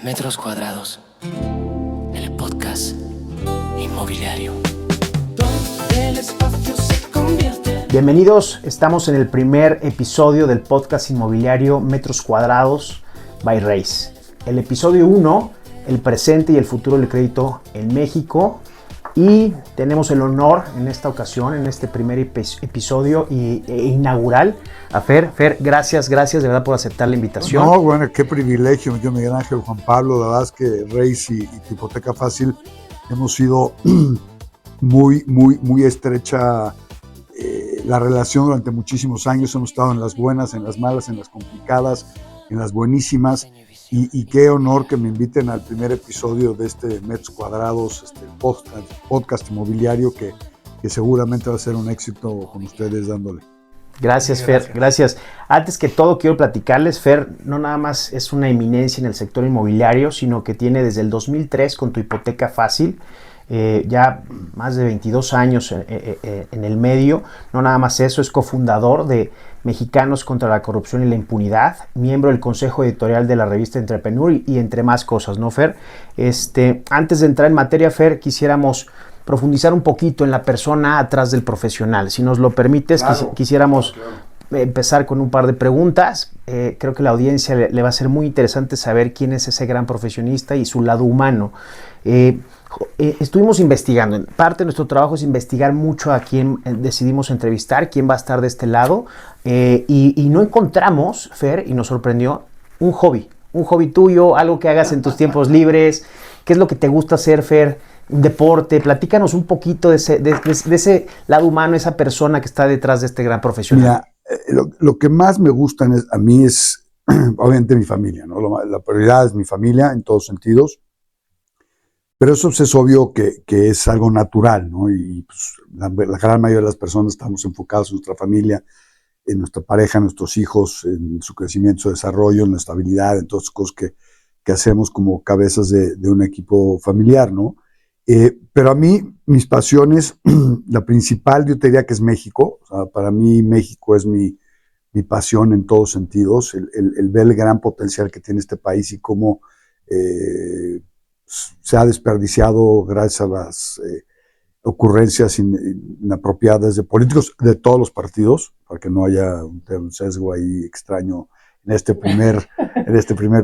Metros Cuadrados, el podcast inmobiliario. El espacio se convierte. Bienvenidos, estamos en el primer episodio del podcast inmobiliario Metros Cuadrados by Race. El episodio 1, el presente y el futuro del crédito en México. Y tenemos el honor en esta ocasión, en este primer episodio inaugural, a Fer. Fer, gracias de verdad por aceptar la invitación. No, bueno, qué privilegio. Yo, Miguel Ángel, Juan Pablo, la verdad es que Race y Tu Hipoteca Fácil hemos sido muy estrecha la relación durante muchísimos años. Hemos estado en las buenas, en las malas, en las complicadas, en las buenísimas. Y qué honor que me inviten al primer episodio de este Metros Cuadrados, podcast inmobiliario que seguramente va a ser un éxito con ustedes dándole. Gracias, Fer, gracias. Antes que todo quiero platicarles, Fer no nada más es una eminencia en el sector inmobiliario, sino que tiene desde el 2003 con Tu Hipoteca Fácil, ya más de 22 años en el medio. No nada más eso, es cofundador de Mexicanos contra la Corrupción y la Impunidad, miembro del consejo editorial de la revista Entrepreneur y entre más cosas, ¿no, Fer? Antes de entrar en materia, Fer, quisiéramos profundizar un poquito en la persona atrás del profesional. Si nos lo permites, claro, quisiéramos empezar con un par de preguntas. Creo que a la audiencia le va a ser muy interesante saber quién es ese gran profesionista y su lado humano. Estuvimos investigando, en parte de nuestro trabajo es investigar mucho a quién decidimos entrevistar, quién va a estar de este lado, y no encontramos, Fer, y nos sorprendió, un hobby tuyo, algo que hagas en tus tiempos libres. ¿Qué es lo que te gusta hacer, Fer? Un deporte, platícanos un poquito de ese lado humano, esa persona que está detrás de este gran profesional. Mira, lo que más me gusta a mí es, obviamente, mi familia, ¿no? La prioridad es mi familia en todos sentidos, pero eso es obvio que es algo natural, ¿no? Y pues, la gran mayoría de las personas estamos enfocados en nuestra familia, en nuestra pareja, en nuestros hijos, en su crecimiento, su desarrollo, en la estabilidad, en todas las cosas que hacemos como cabezas de un equipo familiar, ¿no? Pero a mí, mis pasiones, la principal yo te diría que es México. O sea, para mí México es mi pasión en todos sentidos, el ver el gran potencial que tiene este país y cómo se ha desperdiciado gracias a las ocurrencias inapropiadas de políticos de todos los partidos, para que no haya un sesgo ahí extraño en este primer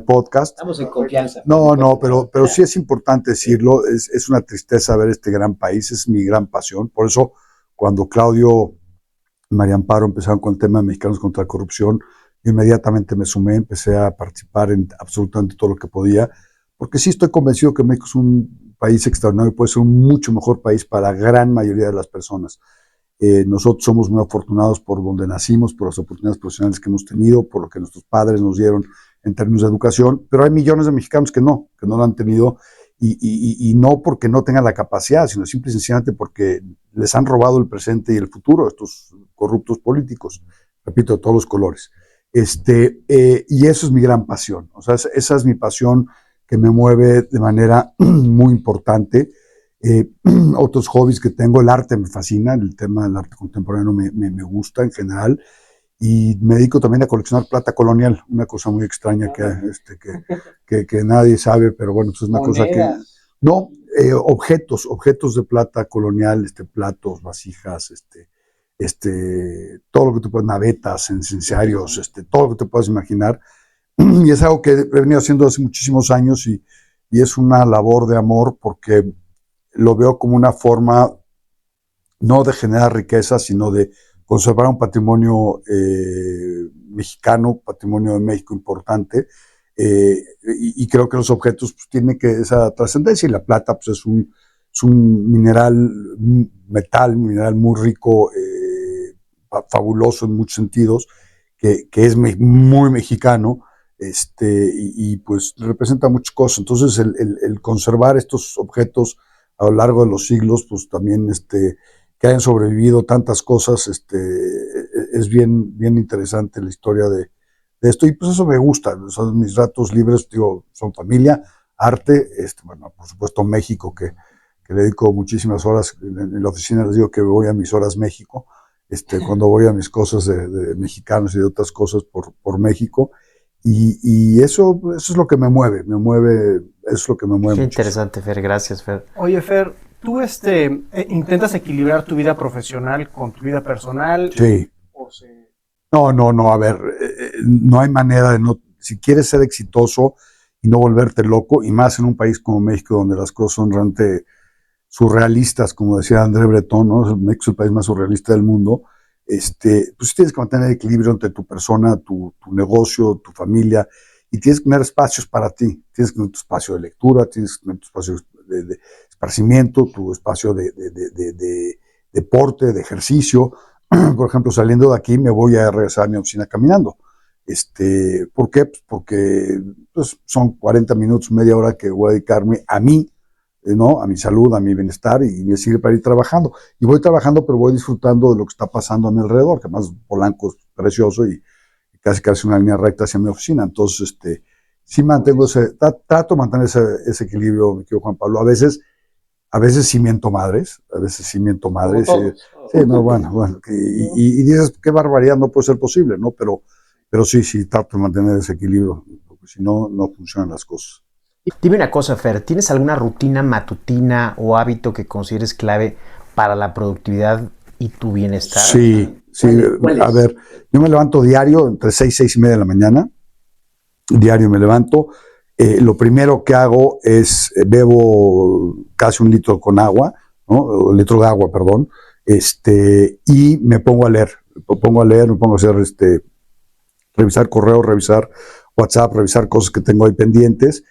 podcast. Estamos en confianza. No, pero sí es importante decirlo, es una tristeza ver este gran país, es mi gran pasión. Por eso, cuando Claudio y María Amparo empezaron con el tema de Mexicanos contra la Corrupción, yo inmediatamente me sumé, empecé a participar en absolutamente todo lo que podía, porque sí estoy convencido que México es un país extraordinario y puede ser un mucho mejor país para la gran mayoría de las personas. Nosotros somos muy afortunados por donde nacimos, por las oportunidades profesionales que hemos tenido, por lo que nuestros padres nos dieron en términos de educación, pero hay millones de mexicanos que no lo han tenido, y no porque no tengan la capacidad, sino simple y sencillamente porque les han robado el presente y el futuro, estos corruptos políticos, repito, de todos los colores. Y eso es mi gran pasión, o sea, esa es mi pasión que me mueve de manera muy importante. Otros hobbies que tengo, el arte me fascina, el tema del arte contemporáneo me gusta en general, y me dedico también a coleccionar plata colonial, una cosa muy extraña que nadie sabe, pero bueno, pues es una cosa que... No, objetos de plata colonial, platos, vasijas, todo lo que tú puedas, navetas, incensarios, todo lo que te puedas imaginar. Y es algo que he venido haciendo hace muchísimos años, y es una labor de amor, porque lo veo como una forma no de generar riqueza, sino de conservar un patrimonio mexicano, patrimonio de México importante, y creo que los objetos pues, tienen esa trascendencia, y la plata pues, es un metal muy rico, fabuloso en muchos sentidos, que es muy mexicano, y pues representa muchas cosas. Entonces el conservar estos objetos a lo largo de los siglos, pues también que hayan sobrevivido tantas cosas, es bien interesante la historia de esto, y pues eso me gusta. Son mis ratos libres, digo, son familia, arte, bueno, por supuesto México, que le dedico muchísimas horas. En la oficina les digo que voy a mis horas México, cuando voy a mis cosas de mexicanos y de otras cosas por México, Y eso es lo que me mueve, eso es lo que me mueve. Qué muchísimo. interesante, Fer, gracias, Fer. Oye, Fer, ¿tú intentas equilibrar tu vida profesional con tu vida personal? Sí. No, a ver, no hay manera de no, si quieres ser exitoso y no volverte loco, y más en un país como México, donde las cosas son realmente surrealistas, como decía André Breton, ¿no? México es el país más surrealista del mundo. Pues tienes que mantener equilibrio entre tu persona, tu negocio, tu familia, y tienes que tener espacios para ti. Tienes que tener tu espacio de lectura, tienes que tener tu espacio de esparcimiento, tu espacio de deporte, de ejercicio. Por ejemplo, saliendo de aquí me voy a regresar a mi oficina caminando. ¿Por qué? Pues porque pues, son 40 minutos, media hora que voy a dedicarme a mí, ¿no? A mi salud, a mi bienestar, y me sirve para ir trabajando. Y voy trabajando, pero voy disfrutando de lo que está pasando a mi alrededor, que además Polanco es precioso y casi una línea recta hacia mi oficina. Entonces, sí mantengo trato de mantener ese equilibrio, mi querido Juan Pablo. A veces sí miento madres, Sí, no, bueno, y dices, qué barbaridad, no puede ser posible, ¿no? Pero sí, trato de mantener ese equilibrio, porque si no, no funcionan las cosas. Dime una cosa, Fer, ¿tienes alguna rutina matutina o hábito que consideres clave para la productividad y tu bienestar? Sí. ¿Cuál es? A ver, yo me levanto diario entre 6 y media de la mañana. Diario me levanto. Lo primero que hago es bebo casi 1 litro con agua, ¿no? 1 litro de agua, perdón. Y me pongo a leer. Me pongo a hacer revisar correos, revisar WhatsApp, revisar cosas que tengo ahí pendientes.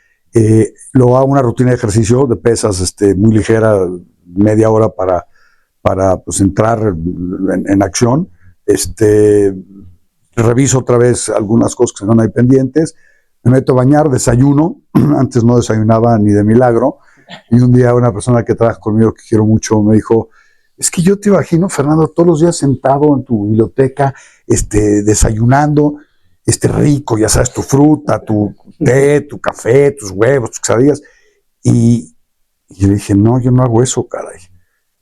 Luego hago una rutina de ejercicio de pesas muy ligera, media hora para pues, entrar en acción. Reviso otra vez algunas cosas que están ahí pendientes. Me meto a bañar, desayuno. Antes no desayunaba ni de milagro. Y un día una persona que trabaja conmigo, que quiero mucho, me dijo, es que yo te imagino, Fernando, todos los días sentado en tu biblioteca, desayunando, rico, ya sabes, tu fruta, tu té, tu café, tus huevos, tus quesadillas. Y yo le dije, no, yo no hago eso, caray.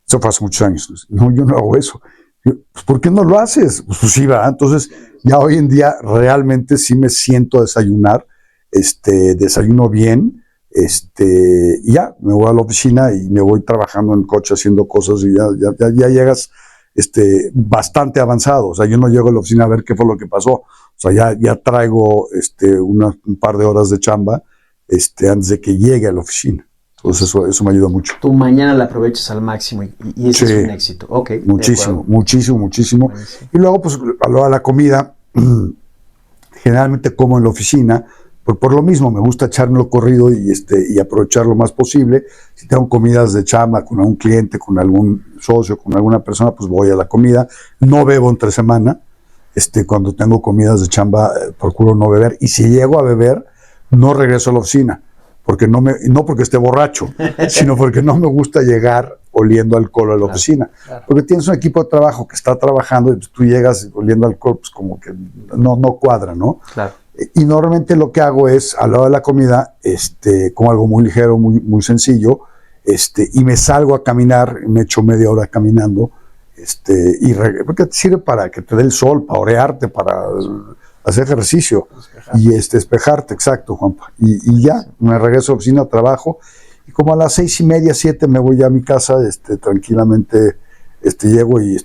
Eso fue hace muchos años. No, yo no hago eso. Yo, pues, ¿por qué no lo haces? Pues sí, va. Entonces, ya hoy en día realmente sí me siento a desayunar, desayuno bien, y ya, me voy a la oficina y me voy trabajando en coche haciendo cosas y ya llegas bastante avanzado. O sea, yo no llego a la oficina a ver qué fue lo que pasó. O sea, ya traigo un par de horas de chamba antes de que llegue a la oficina. Entonces eso me ayuda mucho. Tu mañana la aprovechas al máximo y ese es un éxito. Ok. Muchísimo. Buenísimo. Y luego, pues, a la hora de la comida, generalmente como en la oficina, por lo mismo, me gusta echármelo corrido y aprovechar lo más posible. Si tengo comidas de chamba con algún cliente, con algún socio, con alguna persona, pues voy a la comida. No bebo entre semana. Cuando tengo comidas de chamba, procuro no beber. Y si llego a beber, no regreso a la oficina. No porque esté borracho, sino porque no me gusta llegar oliendo alcohol a la oficina. Claro. Porque tienes un equipo de trabajo que está trabajando y tú llegas oliendo alcohol, pues como que no cuadra, ¿no? Claro. Y normalmente lo que hago es, a la hora de la comida, como algo muy ligero, muy sencillo, y me salgo a caminar, me echo media hora caminando, porque te sirve para que te dé el sol, para orearte, para hacer ejercicio y despejarte, exacto, Juanpa. Y ya, me regreso a la oficina, trabajo, y como a las 6:30, 7 me voy ya a mi casa, tranquilamente llego y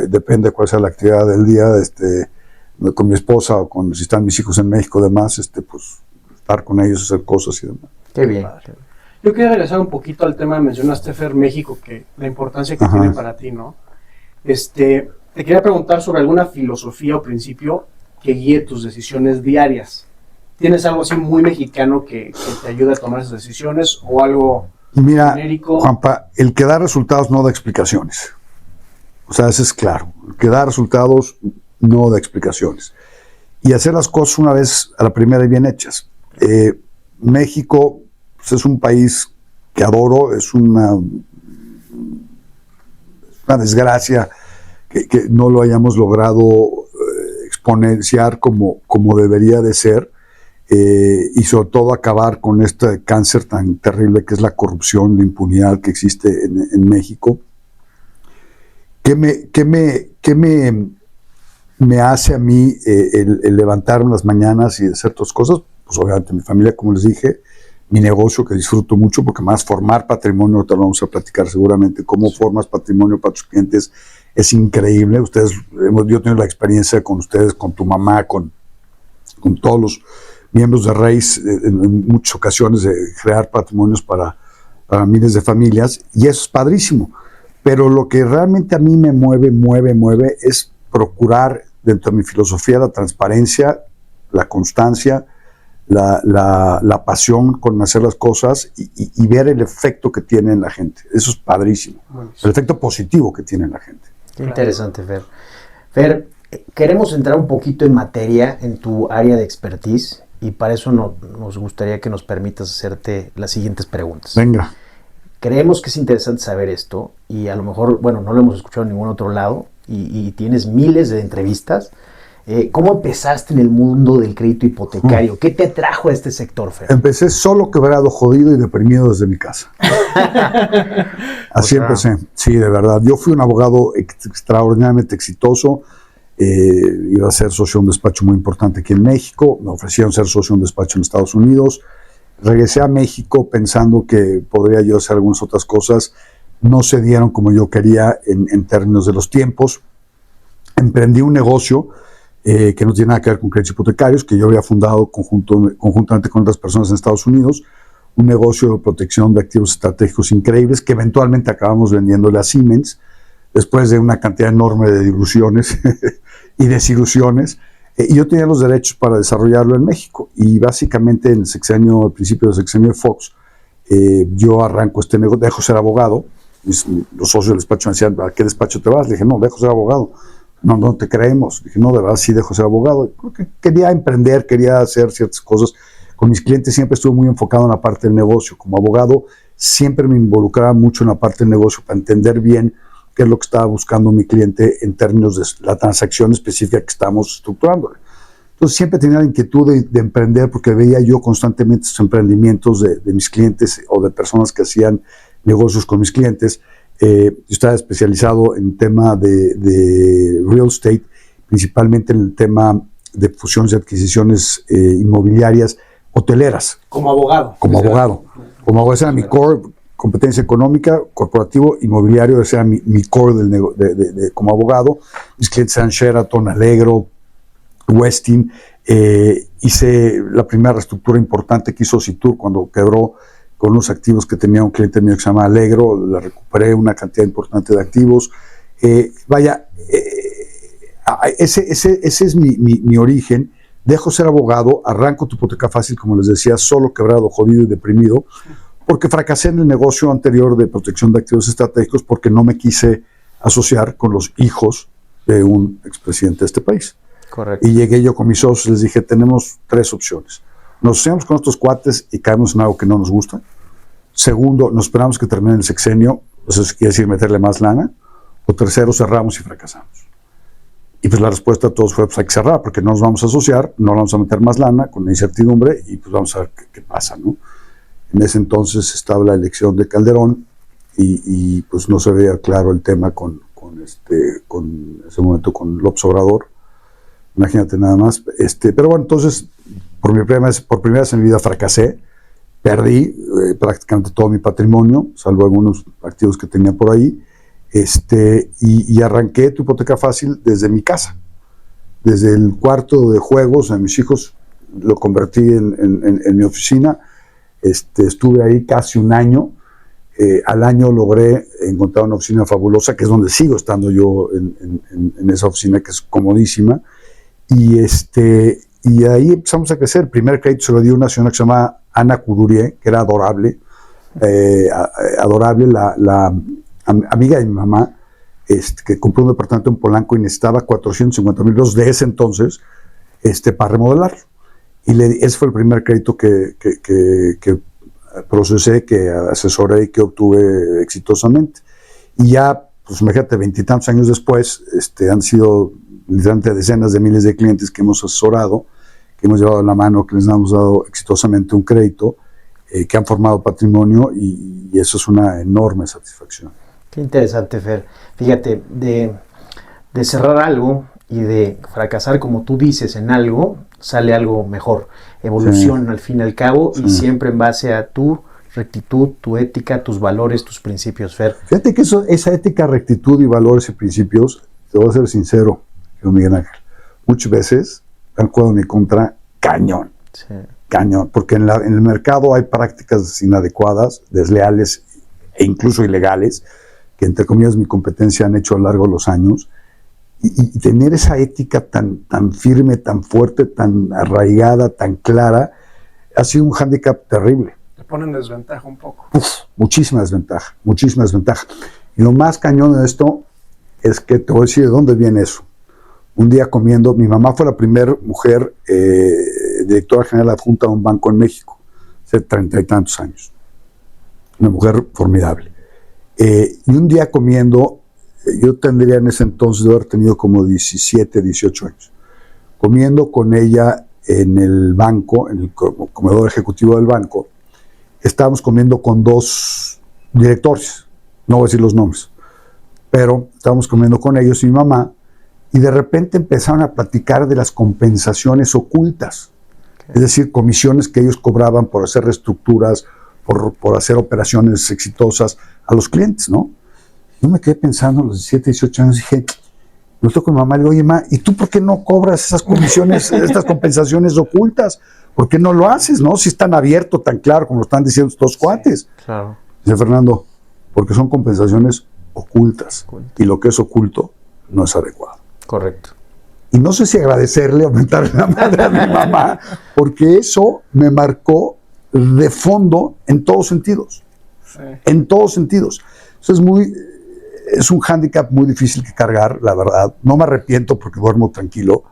depende cuál sea la actividad del día, con mi esposa o si están mis hijos en México, demás, pues estar con ellos, hacer cosas y demás. Qué bien. Yo quería regresar un poquito al tema, mencionaste, Fer, México, que la importancia que tiene para ti, ¿no? Te quería preguntar sobre alguna filosofía o principio que guíe tus decisiones diarias. ¿Tienes algo así muy mexicano que te ayude a tomar esas decisiones o algo genérico? Juanpa, el que da resultados no da explicaciones. O sea, eso es claro. El que da resultados no da explicaciones. Y hacer las cosas una vez a la primera y bien hechas. México pues, es un país que adoro, es una desgracia que no lo hayamos logrado exponenciar como debería de ser, y sobre todo acabar con este cáncer tan terrible que es la corrupción, la impunidad que existe en México. ¿Qué me me hace a mí el levantarme las mañanas y hacer otras cosas, pues obviamente mi familia, como les dije, mi negocio que disfruto mucho, porque más formar patrimonio, ahorita lo vamos a platicar seguramente, cómo formas patrimonio para tus clientes es increíble. Yo he tenido la experiencia con ustedes, con tu mamá, con todos los miembros de Raíz, en muchas ocasiones de crear patrimonios para miles de familias, y eso es padrísimo. Pero lo que realmente a mí me mueve es procurar, dentro de mi filosofía, la transparencia, la constancia, la pasión con hacer las cosas y ver el efecto que tiene en la gente. Eso es padrísimo. El efecto positivo que tiene en la gente. Qué interesante, Fer. Fer, queremos entrar un poquito en materia en tu área de expertise y para eso nos gustaría que nos permitas hacerte las siguientes preguntas. Venga. Creemos que es interesante saber esto y a lo mejor, bueno, no lo hemos escuchado en ningún otro lado y tienes miles de entrevistas. ¿Cómo empezaste en el mundo del crédito hipotecario? ¿Qué te atrajo a este sector, Fer? Empecé solo, quebrado, jodido y deprimido desde mi casa. Así empecé. Sí, de verdad. Yo fui un abogado extraordinariamente exitoso. Iba a ser socio de un despacho muy importante aquí en México. Me ofrecieron ser socio de un despacho en Estados Unidos. Regresé a México pensando que podría yo hacer algunas otras cosas. No se dieron como yo quería en términos de los tiempos. Emprendí un negocio que no tiene nada que ver con créditos hipotecarios, que yo había fundado conjuntamente con otras personas en Estados Unidos, un negocio de protección de activos estratégicos increíbles, que eventualmente acabamos vendiéndole a Siemens, después de una cantidad enorme de ilusiones y desilusiones, y yo tenía los derechos para desarrollarlo en México, y básicamente en el al principio del sexenio de Fox, yo arranco este negocio, dejo ser abogado. Los socios del despacho me decían, ¿a qué despacho te vas? Le dije, no, dejo ser abogado. No te creemos. Dije, no, de verdad sí dejo ser abogado. Porque quería emprender, quería hacer ciertas cosas. Con mis clientes siempre estuve muy enfocado en la parte del negocio. Como abogado siempre me involucraba mucho en la parte del negocio para entender bien qué es lo que estaba buscando mi cliente en términos de la transacción específica que estamos estructurando. Entonces siempre tenía la inquietud de emprender porque veía yo constantemente estos emprendimientos de mis clientes o de personas que hacían negocios con mis clientes. Yo estaba especializado en tema de real estate, principalmente en el tema de fusiones y adquisiciones inmobiliarias hoteleras. Como abogado. Como abogado. Esa era mi core, competencia económica, corporativo, inmobiliario, ese era mi core como abogado. Mis clientes eran Sheraton, Allegro, Westin. Hice la primera reestructura importante que hizo Citur cuando quebró con unos activos que tenía un cliente mío que se llama Allegro. Le recuperé una cantidad importante de activos. Ese es mi origen. Dejo ser abogado, arranco Tu Hipoteca Fácil, como les decía, solo, quebrado, jodido y deprimido, porque fracasé en el negocio anterior de protección de activos estratégicos porque no me quise asociar con los hijos de un expresidente de este país. Correcto. Y llegué yo con mis socios y les dije, tenemos 3 opciones. Nos asociamos con estos cuates y caemos en algo que no nos gusta. Segundo, nos esperamos que termine el sexenio, eso quiere decir meterle más lana. O tercero, cerramos y fracasamos. Y pues la respuesta a todos fue, pues hay que cerrar, porque no nos vamos a asociar, no vamos a meter más lana con la incertidumbre y pues vamos a ver qué pasa, ¿no? En ese entonces estaba la elección de Calderón y pues no se veía claro el tema con ese momento con López Obrador. Imagínate nada más. Pero bueno, entonces, por primera vez en mi vida fracasé, perdí prácticamente todo mi patrimonio, salvo algunos activos que tenía por ahí. Y arranqué Tu Hipoteca Fácil desde mi casa, desde el cuarto de juegos de mis hijos, lo convertí en mi oficina. Estuve ahí casi un año. Al año logré encontrar una oficina fabulosa, que es donde sigo estando yo en esa oficina, que es comodísima. Y ahí empezamos a crecer. El primer crédito se lo dio una señora que se llama Ana Coudurier, que era adorable, la amiga de mi mamá, que compró un departamento en Polanco y necesitaba $450,000 de ese entonces para remodelarlo. Y ese fue el primer crédito que procesé, que asesoré y que obtuve exitosamente. Y ya, pues imagínate, 20 y tantos años después, han sido literalmente decenas de miles de clientes que hemos asesorado, que hemos llevado en la mano, que les hemos dado exitosamente un crédito, que han formado patrimonio y eso es una enorme satisfacción. Qué interesante, Fer. Fíjate, de cerrar algo, y de fracasar, como tú dices, en algo, sale algo mejor. Evolución al fin y al cabo, y siempre en base a tu rectitud, tu ética, tus valores, tus principios, Fer. Fíjate que esa ética, rectitud y valores y principios, te voy a ser sincero, Miguel Ángel, muchas veces han jugado en mi contra cañón. Sí. Cañón, porque en el mercado hay prácticas inadecuadas, desleales e incluso ilegales, que entre comillas mi competencia han hecho a lo largo de los años, y tener esa ética tan firme, tan fuerte, tan arraigada, tan clara, ha sido un hándicap terrible. Te pone en desventaja un poco. Muchísima desventaja. Y lo más cañón de esto es que te voy a decir de dónde viene eso. Un día comiendo, mi mamá fue la primera mujer directora general adjunta de un banco en México, hace 30 y tantos años. Una mujer formidable. Y un día comiendo, yo tendría en ese entonces de haber tenido como 17, 18 años, comiendo con ella en el banco, en el comedor ejecutivo del banco. Estábamos comiendo con dos directores, no voy a decir los nombres, pero estábamos comiendo con ellos y mi mamá, y de repente empezaron a platicar de las compensaciones ocultas, es decir, comisiones que ellos cobraban por hacer reestructuras, por hacer operaciones exitosas a los clientes, ¿no? Yo me quedé pensando a los 17, 18 años, dije, me estoy con mi mamá, le digo, oye, ma, ¿y tú por qué no cobras esas comisiones, estas compensaciones ocultas? ¿Por qué no lo haces, no? Si es tan abierto, tan claro, como lo están diciendo estos cuates. Claro. Dice Fernando, porque son compensaciones ocultas. Y lo que es oculto no es adecuado. Correcto. Y no sé si agradecerle o mentarle la madre a mi mamá, porque eso me marcó de fondo en todos sentidos. Sí. En todos sentidos. Eso es un hándicap muy difícil que cargar, la verdad. No me arrepiento porque duermo tranquilo,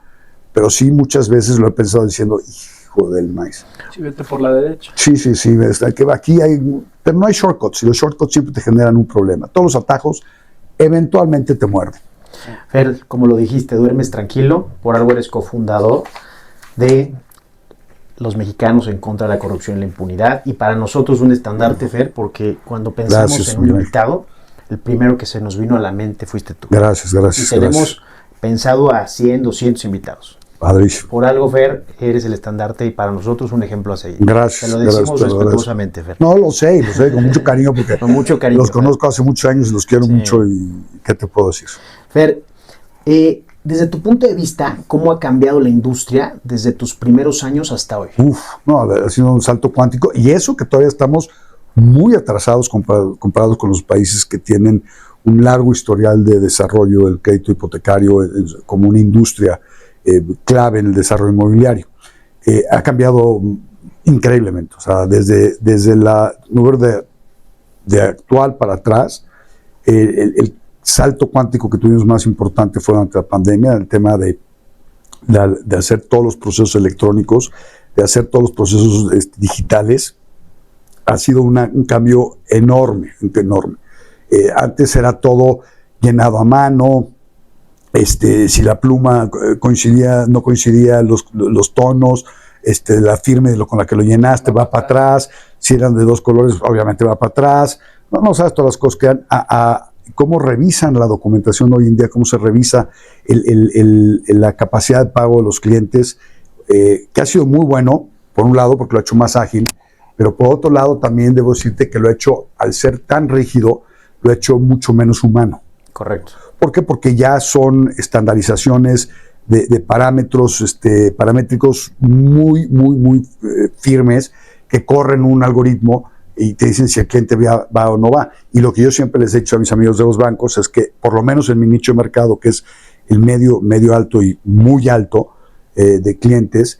pero sí muchas veces lo he pensado diciendo, hijo del maíz. Sí, vete por la derecha. Sí, aquí pero no hay shortcuts, y los shortcuts siempre te generan un problema. Todos los atajos eventualmente te muerden. Fer, como lo dijiste, duermes tranquilo, por algo eres cofundador de los mexicanos en contra de la corrupción y la impunidad, y para nosotros un estandarte, Fer, porque cuando pensamos en un invitado, el primero que se nos vino a la mente fuiste tú. Gracias. Y tenemos pensado a 100, 200 invitados. Padrísimo. Por algo, Fer, eres el estandarte y para nosotros un ejemplo a seguir. Gracias. Te lo decimos respetuosamente, Fer. No, lo sé, con mucho cariño, porque con mucho cariño, los conozco hace muchos años y los quiero mucho, y ¿qué te puedo decir? Fer, desde tu punto de vista, ¿cómo ha cambiado la industria desde tus primeros años hasta hoy? Ha sido un salto cuántico, y eso que todavía estamos muy atrasados comparados con los países que tienen un largo historial de desarrollo del crédito hipotecario como una industria clave en el desarrollo inmobiliario. Ha cambiado increíblemente, o sea, desde la número de actual para atrás, el salto cuántico que tuvimos más importante fue durante la pandemia, el tema de hacer todos los procesos electrónicos, de hacer todos los procesos digitales. Ha sido un cambio enorme. Antes era todo llenado a mano, si la pluma no coincidía los tonos, la firma con la que lo llenaste va para atrás, si eran de dos colores, obviamente va para atrás. No sabes todas las cosas que han cómo revisan la documentación hoy en día, cómo se revisa la capacidad de pago de los clientes, que ha sido muy bueno, por un lado, porque lo ha hecho más ágil, pero por otro lado también debo decirte que lo ha hecho, al ser tan rígido, lo ha hecho mucho menos humano. Correcto. ¿Por qué? Porque ya son estandarizaciones de parámetros paramétricos muy firmes, que corren un algoritmo y te dicen si el cliente va o no va. Y lo que yo siempre les he dicho a mis amigos de los bancos es que, por lo menos en mi nicho de mercado, que es el medio alto y muy alto de clientes,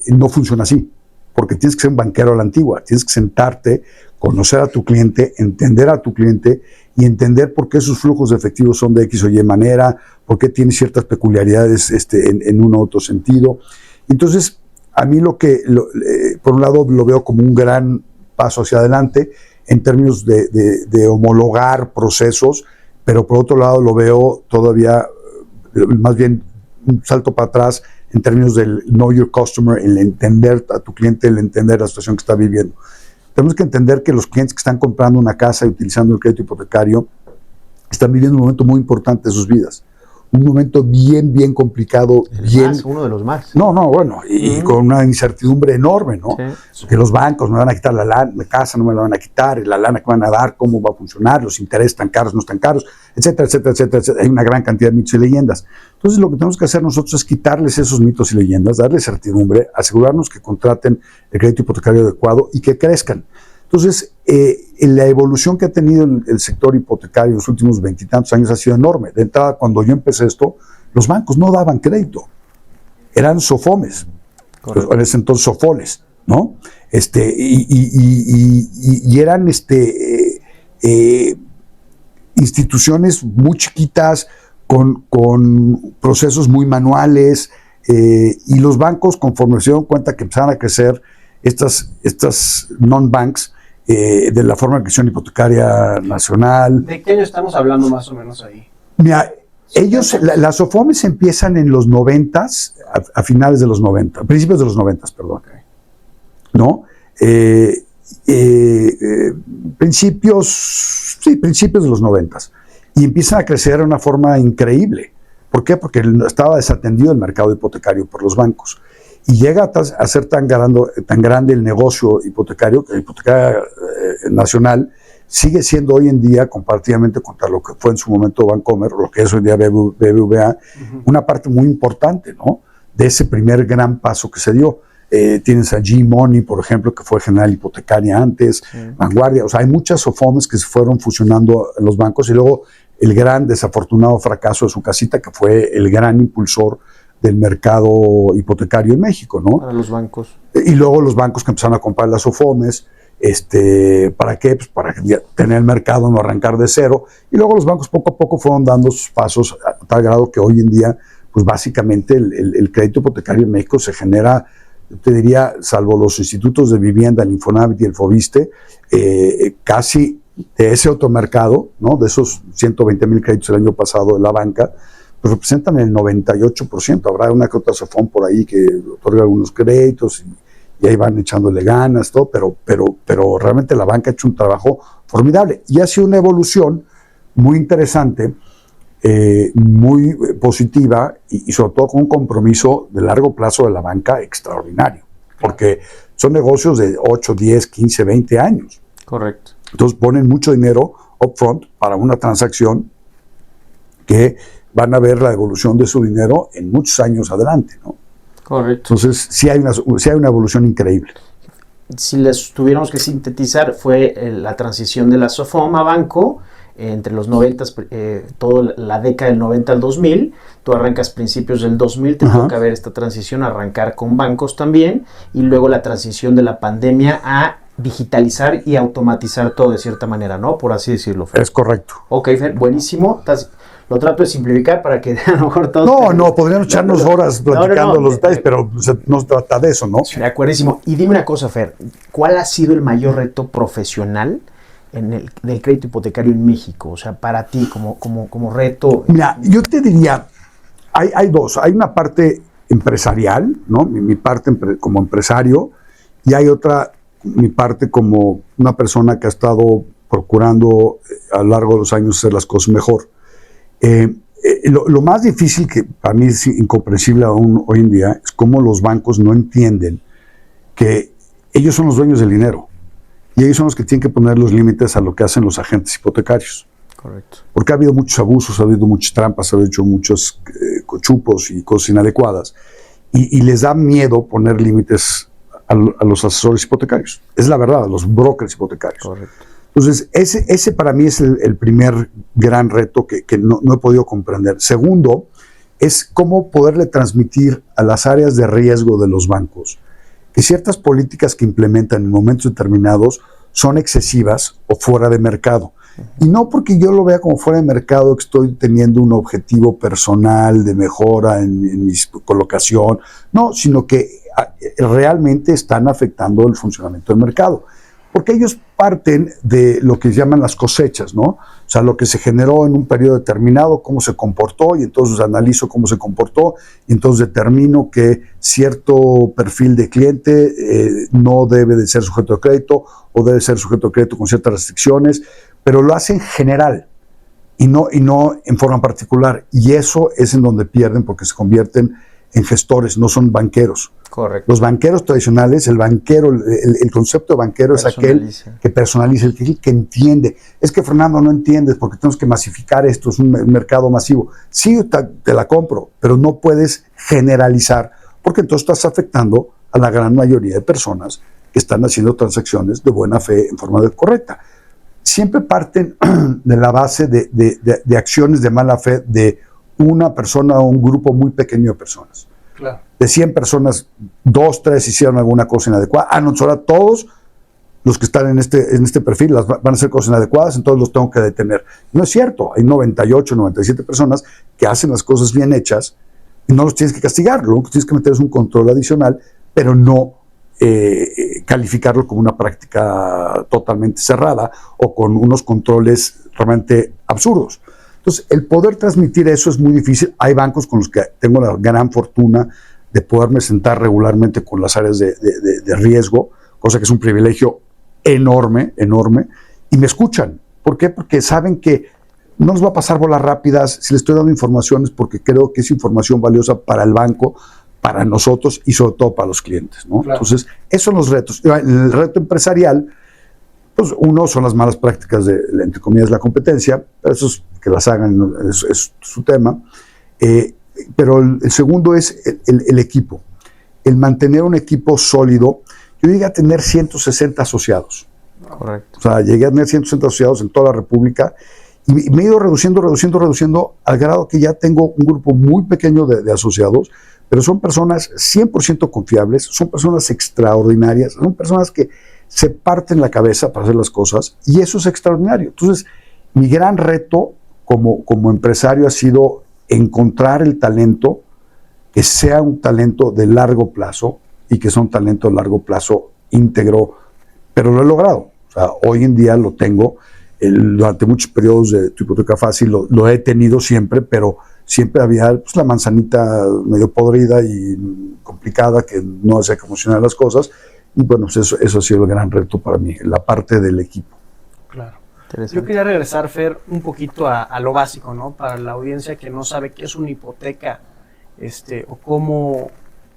no funciona así. Porque tienes que ser un banquero a la antigua, tienes que sentarte, conocer a tu cliente, entender a tu cliente y entender por qué sus flujos de efectivo son de X o Y manera, por qué tiene ciertas peculiaridades en un u otro sentido. Entonces, a mí por un lado lo veo como un gran paso hacia adelante en términos de homologar procesos, pero por otro lado lo veo todavía más bien un salto para atrás en términos del know your customer, el entender a tu cliente, el entender la situación que está viviendo. Tenemos que entender que los clientes que están comprando una casa y utilizando el crédito hipotecario están viviendo un momento muy importante de sus vidas. un momento bien complicado. Uno de los más. Bueno, y con una incertidumbre enorme, ¿no? Sí. Que los bancos me van a quitar la casa, no me la van a quitar, la lana que van a dar, cómo va a funcionar, los intereses tan caros, no tan caros, etcétera. Hay una gran cantidad de mitos y leyendas. Entonces, lo que tenemos que hacer nosotros es quitarles esos mitos y leyendas, darles certidumbre, asegurarnos que contraten el crédito hipotecario adecuado y que crezcan. Entonces, la evolución que ha tenido el sector hipotecario en los últimos 20 y tantos años ha sido enorme. De entrada, cuando yo empecé esto, los bancos no daban crédito, eran SOFOMES, en ese entonces SOFOLES, ¿no? Y eran instituciones muy chiquitas, con procesos muy manuales, y los bancos, conforme se dieron cuenta que empezaban a crecer estas non-banks, de la forma de gestión hipotecaria nacional. ¿De qué año estamos hablando más o menos ahí? Mira, las SOFOMES empiezan en los 90s, a finales de los 90, principios de los 90s, perdón. Okay. ¿No? Principios de los 90s. Y empiezan a crecer de una forma increíble. ¿Por qué? Porque estaba desatendido el mercado hipotecario por los bancos. Y llega a ser tan grande el negocio hipotecario, que la hipoteca nacional sigue siendo hoy en día, comparativamente contra lo que fue en su momento Bancomer, o lo que es hoy en día BBVA, una parte muy importante, ¿no?, de ese primer gran paso que se dio. Tienes a G-Money, por ejemplo, que fue General Hipotecaria antes, Vanguardia. O sea, hay muchas SOFOMES que se fueron fusionando en los bancos, y luego el gran desafortunado fracaso de Su Casita, que fue el gran impulsor del mercado hipotecario en México, ¿no? Para los bancos. Y luego los bancos que empezaron a comprar las SOFOMES, ¿para qué? Pues para tener el mercado, no arrancar de cero. Y luego los bancos poco a poco fueron dando sus pasos a tal grado que hoy en día, pues básicamente el crédito hipotecario en México se genera, yo te diría, salvo los institutos de vivienda, el Infonavit y el Fobiste, casi de ese otro mercado, ¿no?, de esos 120,000 créditos el año pasado de la banca, pues representan el 98%. Habrá una que otra SOFOM por ahí que otorga algunos créditos y ahí van echándole ganas, todo, pero realmente la banca ha hecho un trabajo formidable y ha sido una evolución muy interesante, muy positiva y sobre todo con un compromiso de largo plazo de la banca extraordinario, porque son negocios de 8, 10, 15, 20 años. Correcto. Entonces ponen mucho dinero upfront para una transacción que van a ver la evolución de su dinero en muchos años adelante, ¿no? Correcto. Entonces, sí hay una evolución increíble. Si les tuviéramos que sintetizar, fue la transición de la SOFOM a banco entre los 90, toda la década del 90 al 2000. Tú arrancas principios del 2000, te toca ver esta transición, arrancar con bancos también, y luego la transición de la pandemia a digitalizar y automatizar todo de cierta manera, ¿no? Por así decirlo, Fer. Es correcto. Ok, Fer, buenísimo. Lo trato de simplificar para que a lo mejor todos... No, podríamos echarnos horas platicando los detalles, pero no se trata de eso, ¿no? De acuerdísimo. Y dime una cosa, Fer, ¿cuál ha sido el mayor reto profesional del crédito hipotecario en México? O sea, para ti, como reto... Mira, yo te diría, hay dos. Hay una parte empresarial, ¿no? Mi parte como empresario, y hay otra, mi parte como una persona que ha estado procurando a lo largo de los años hacer las cosas mejor. Lo más difícil, que para mí es incomprensible aún hoy en día, es cómo los bancos no entienden que ellos son los dueños del dinero y ellos son los que tienen que poner los límites a lo que hacen los agentes hipotecarios. Correcto. Porque ha habido muchos abusos, ha habido muchas trampas, ha habido muchos cochupos y cosas inadecuadas, y les da miedo poner límites a los asesores hipotecarios. Es la verdad, a los brokers hipotecarios. Correcto. Entonces, ese para mí es el primer gran reto que no he podido comprender. Segundo, es cómo poderle transmitir a las áreas de riesgo de los bancos que ciertas políticas que implementan en momentos determinados son excesivas o fuera de mercado. Y no porque yo lo vea como fuera de mercado, que estoy teniendo un objetivo personal de mejora en mi colocación, no, sino que realmente están afectando el funcionamiento del mercado. Porque ellos parten de lo que llaman las cosechas, ¿no? O sea, lo que se generó en un periodo determinado, cómo se comportó, y entonces analizo cómo se comportó, y entonces determino que cierto perfil de cliente no debe de ser sujeto de crédito, o debe ser sujeto de crédito con ciertas restricciones, pero lo hacen general. y no en forma particular. Y eso es en donde pierden porque se convierten en gestores, no son banqueros. Correcto. Los banqueros tradicionales, el concepto de banquero es aquel que personaliza, el que entiende. Es que, Fernando, no entiendes porque tenemos que masificar esto, es un mercado masivo. Sí, te la compro, pero no puedes generalizar porque entonces estás afectando a la gran mayoría de personas que están haciendo transacciones de buena fe en forma correcta. Siempre parten de la base de acciones de mala fe de una persona o un grupo muy pequeño de personas. Claro. De 100 personas, 2, 3 hicieron alguna cosa inadecuada. No, ahora todos los que están en este perfil van a hacer cosas inadecuadas, entonces los tengo que detener. No es cierto, hay 98, 97 personas que hacen las cosas bien hechas y no los tienes que castigar, lo que tienes que meter es un control adicional, pero no calificarlo como una práctica totalmente cerrada o con unos controles realmente absurdos. Entonces, el poder transmitir eso es muy difícil. Hay bancos con los que tengo la gran fortuna de poderme sentar regularmente con las áreas de riesgo, cosa que es un privilegio enorme, y me escuchan. ¿Por qué? Porque saben que no les va a pasar bolas rápidas. Si les estoy dando informaciones porque creo que es información valiosa para el banco, para nosotros y sobre todo para los clientes, ¿no? Claro. Entonces, esos son los retos. El reto empresarial, pues uno son las malas prácticas entre comillas, la competencia, pero esos que las hagan es su tema. Pero el segundo es el equipo. El mantener un equipo sólido. Yo llegué a tener 160 asociados. Correcto. O sea, llegué a tener 160 asociados en toda la República y me he ido reduciendo al grado que ya tengo un grupo muy pequeño de asociados, pero son personas 100% confiables, son personas extraordinarias, son personas que se parten la cabeza para hacer las cosas y eso es extraordinario. Entonces, mi gran reto como empresario ha sido encontrar el talento que sea un talento de largo plazo y que sea un talento de largo plazo íntegro, pero lo he logrado. O sea, hoy en día lo tengo. Durante muchos periodos de tu hipoteca fácil lo he tenido siempre, pero siempre había pues, la manzanita medio podrida y complicada que no hacía que funcionaran las cosas. Y bueno, pues eso ha sido el gran reto para mí, la parte del equipo. Claro. Yo quería regresar, Fer, un poquito a lo básico, ¿no? Para la audiencia que no sabe qué es una hipoteca, o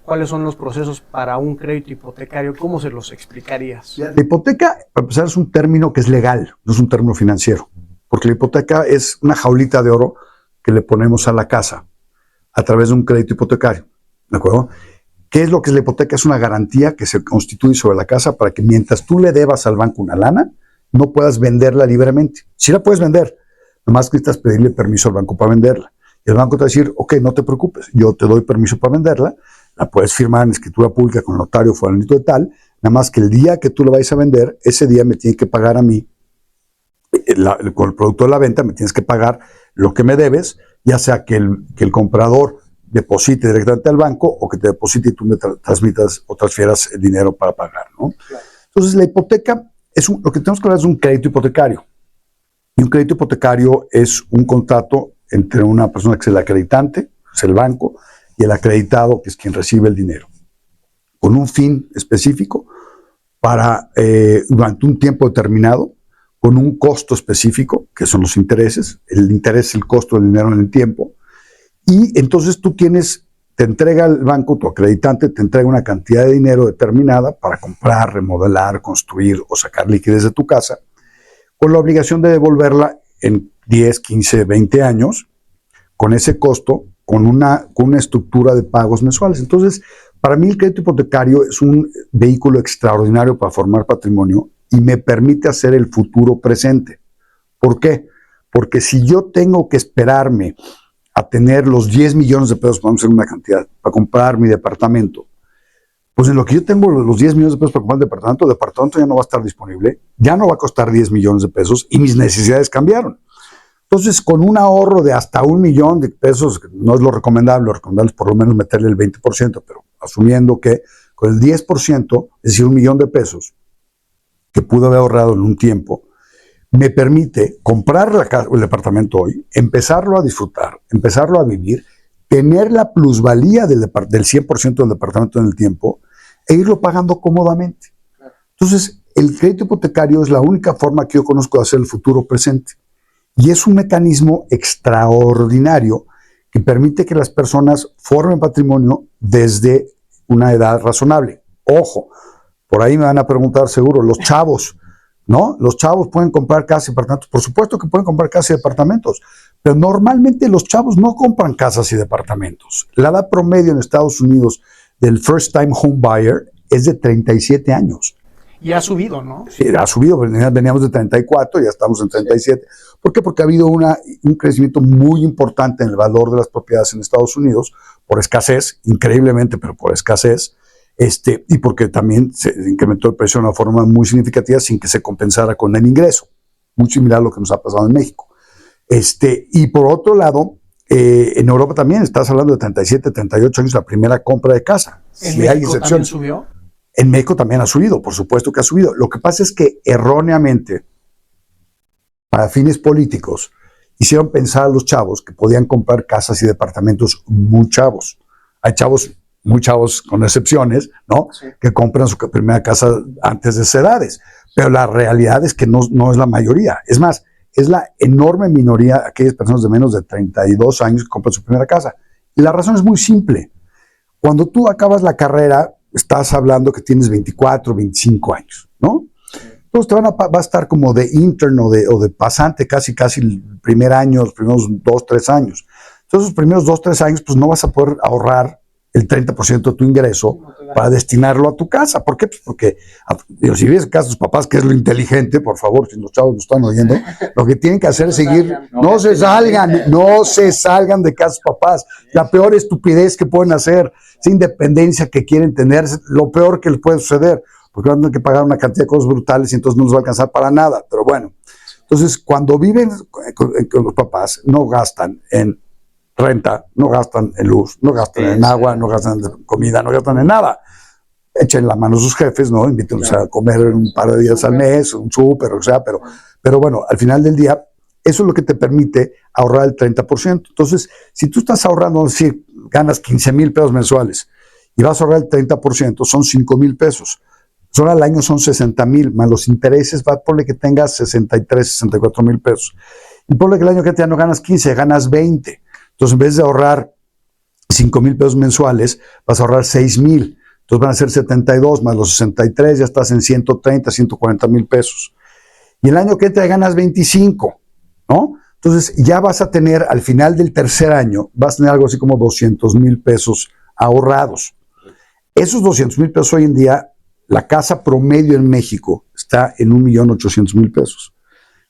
cuáles son los procesos para un crédito hipotecario, ¿cómo se los explicarías? La hipoteca, para empezar, es un término que es legal, no es un término financiero, porque la hipoteca es una jaulita de oro que le ponemos a la casa a través de un crédito hipotecario, ¿de acuerdo? ¿Qué es lo que es la hipoteca? Es una garantía que se constituye sobre la casa para que mientras tú le debas al banco una lana, no puedas venderla libremente. Sí la puedes vender, nomás que necesitas pedirle permiso al banco para venderla. Y el banco te va a decir, ok, no te preocupes, yo te doy permiso para venderla, la puedes firmar en escritura pública con el notario fulanito de tal, nada más que el día que tú la vayas a vender, ese día me tienes que pagar a mí, con el producto de la venta, me tienes que pagar lo que me debes, ya sea que el comprador deposite directamente al banco o que te deposite y tú me transmitas o transfieras el dinero para pagar, ¿no? Claro. Entonces, la hipoteca, lo que tenemos que hablar es un crédito hipotecario. Y un crédito hipotecario es un contrato entre una persona que es el acreditante, que es el banco, y el acreditado, que es quien recibe el dinero, con un fin específico para, durante un tiempo determinado, con un costo específico, que son los intereses. El interés es el costo del dinero en el tiempo. Y entonces te entrega el banco, tu acreditante, te entrega una cantidad de dinero determinada para comprar, remodelar, construir o sacar liquidez de tu casa, con la obligación de devolverla en 10, 15, 20 años, con ese costo, con una estructura de pagos mensuales. Entonces, para mí el crédito hipotecario es un vehículo extraordinario para formar patrimonio y me permite hacer el futuro presente. ¿Por qué? Porque si yo tengo que esperarme a tener los 10 millones de pesos, vamos a hacer una cantidad, para comprar mi departamento, pues en lo que yo tengo los 10 millones de pesos para comprar el departamento ya no va a estar disponible, ya no va a costar 10 millones de pesos y mis necesidades cambiaron. Entonces, con un ahorro de hasta $1 millón de pesos, no es lo recomendable es por lo menos meterle el 20%, pero asumiendo que con el 10%, es decir, $1 millón de pesos, que pude haber ahorrado en un tiempo, me permite comprar el departamento hoy, empezarlo a disfrutar, empezarlo a vivir, tener la plusvalía del 100% del departamento en el tiempo e irlo pagando cómodamente. Entonces, el crédito hipotecario es la única forma que yo conozco de hacer el futuro presente. Y es un mecanismo extraordinario que permite que las personas formen patrimonio desde una edad razonable. Ojo, por ahí me van a preguntar seguro, los chavos, ¿no? Los chavos pueden comprar casas y departamentos. Por supuesto que pueden comprar casas y departamentos, pero normalmente los chavos no compran casas y departamentos. La edad promedio en Estados Unidos del first time home buyer es de 37 años. Y ha subido, ¿no? Sí, ha subido, veníamos de 34, ya estamos en 37. ¿Por qué? Porque ha habido un crecimiento muy importante en el valor de las propiedades en Estados Unidos, por escasez, increíblemente, pero por escasez, y porque también se incrementó el precio de una forma muy significativa sin que se compensara con el ingreso. Muy similar a lo que nos ha pasado en México. Y por otro lado, en Europa también estás hablando de 37, 38 años la primera compra de casa. ¿En si México hay excepciones. también subió? En México también ha subido, por supuesto que ha subido. Lo que pasa es que erróneamente, para fines políticos, hicieron pensar a los chavos que podían comprar casas y departamentos muy chavos. Hay chavos, muy chavos con excepciones, ¿no? Sí. Que compran su primera casa antes de esas edades. Pero la realidad es que no es la mayoría. Es más, es la enorme minoría aquellas personas de menos de 32 años que compran su primera casa. Y la razón es muy simple. Cuando tú acabas la carrera, estás hablando que tienes 24, 25 años, ¿no? Entonces te va a estar como de intern o de pasante casi el primer año, los primeros 2, 3 años. Entonces los primeros 2, 3 años pues no vas a poder ahorrar el 30% de tu ingreso para destinarlo a tu casa. ¿Por qué? Pues porque si vives en casa de tus papás, que es lo inteligente, por favor, si los chavos nos están oyendo, lo que tienen que hacer es seguir, no se salgan de casa de sus papás. La peor estupidez que pueden hacer, esa independencia que quieren tener, es lo peor que les puede suceder, porque van a tener que pagar una cantidad de cosas brutales y entonces no les va a alcanzar para nada. Pero bueno, entonces cuando viven con los papás, no gastan en renta, no gastan en luz, no gastan en agua, no gastan en comida, no gastan en nada. Echen la mano a sus jefes, ¿no? Invítenlos a comer un par de días al mes, un súper, o sea, pero bueno, al final del día, eso es lo que te permite ahorrar el 30%. Entonces, si tú estás ahorrando, si ganas 15,000 pesos mensuales y vas a ahorrar el 30%, son 5,000 pesos. Solo al año son 60,000, más los intereses, ponle que tengas 63, 64,000 pesos. Y ponle que el año que te no ganas 15, ganas 20. Entonces, en vez de ahorrar 5,000 pesos mensuales, vas a ahorrar 6,000. Entonces van a ser 72 más los 63, ya estás en 130, 140,000 pesos. Y el año que te ganas 25, ¿no? Entonces ya vas a tener, al final del tercer año, vas a tener algo así como 200,000 pesos ahorrados. Esos 200,000 pesos hoy en día, la casa promedio en México está en 1,800,000 pesos.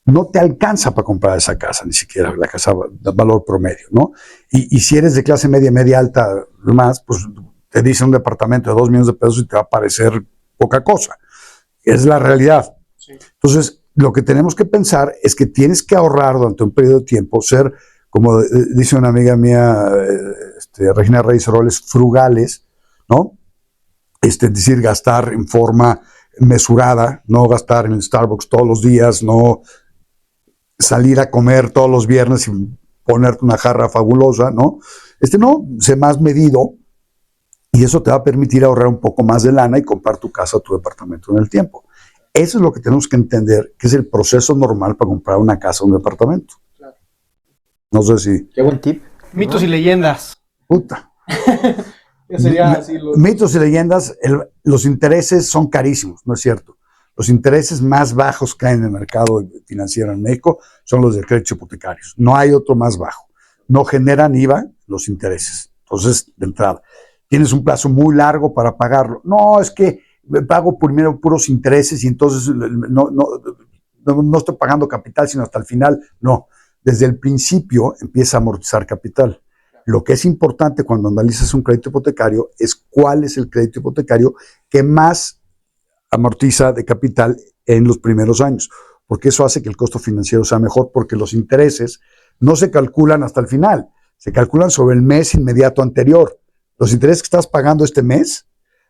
No te alcanza para comprar esa casa, ni siquiera la casa de valor promedio, ¿no? Y si eres de clase media alta, más, pues te dicen un departamento de 2 millones de pesos y te va a parecer poca cosa. Es la realidad. Sí. Entonces, lo que tenemos que pensar es que tienes que ahorrar durante un periodo de tiempo, ser, como dice una amiga mía, Regina Reyes Roles, frugales, ¿no? Es decir, gastar en forma mesurada, no gastar en el Starbucks todos los días, no salir a comer todos los viernes y ponerte una jarra fabulosa, ¿no? No, sé más medido y eso te va a permitir ahorrar un poco más de lana y comprar tu casa o tu departamento en el tiempo. Eso es lo que tenemos que entender, que es el proceso normal para comprar una casa o un departamento. Claro. No sé si... Qué buen tip. Mitos y leyendas. Puta. Sería así Mitos y leyendas, los intereses son carísimos, ¿no es cierto? Los intereses más bajos que hay en el mercado financiero en México son los de créditos hipotecarios. No hay otro más bajo. No generan IVA los intereses. Entonces, de entrada, tienes un plazo muy largo para pagarlo. No, es que pago primero puros intereses y entonces no estoy pagando capital, sino hasta el final. No, desde el principio empieza a amortizar capital. Lo que es importante cuando analizas un crédito hipotecario es cuál es el crédito hipotecario que más amortiza de capital en los primeros años, porque eso hace que el costo financiero sea mejor, porque los intereses no se calculan hasta el final, se calculan sobre el mes inmediato anterior. Los intereses que estás pagando este mes,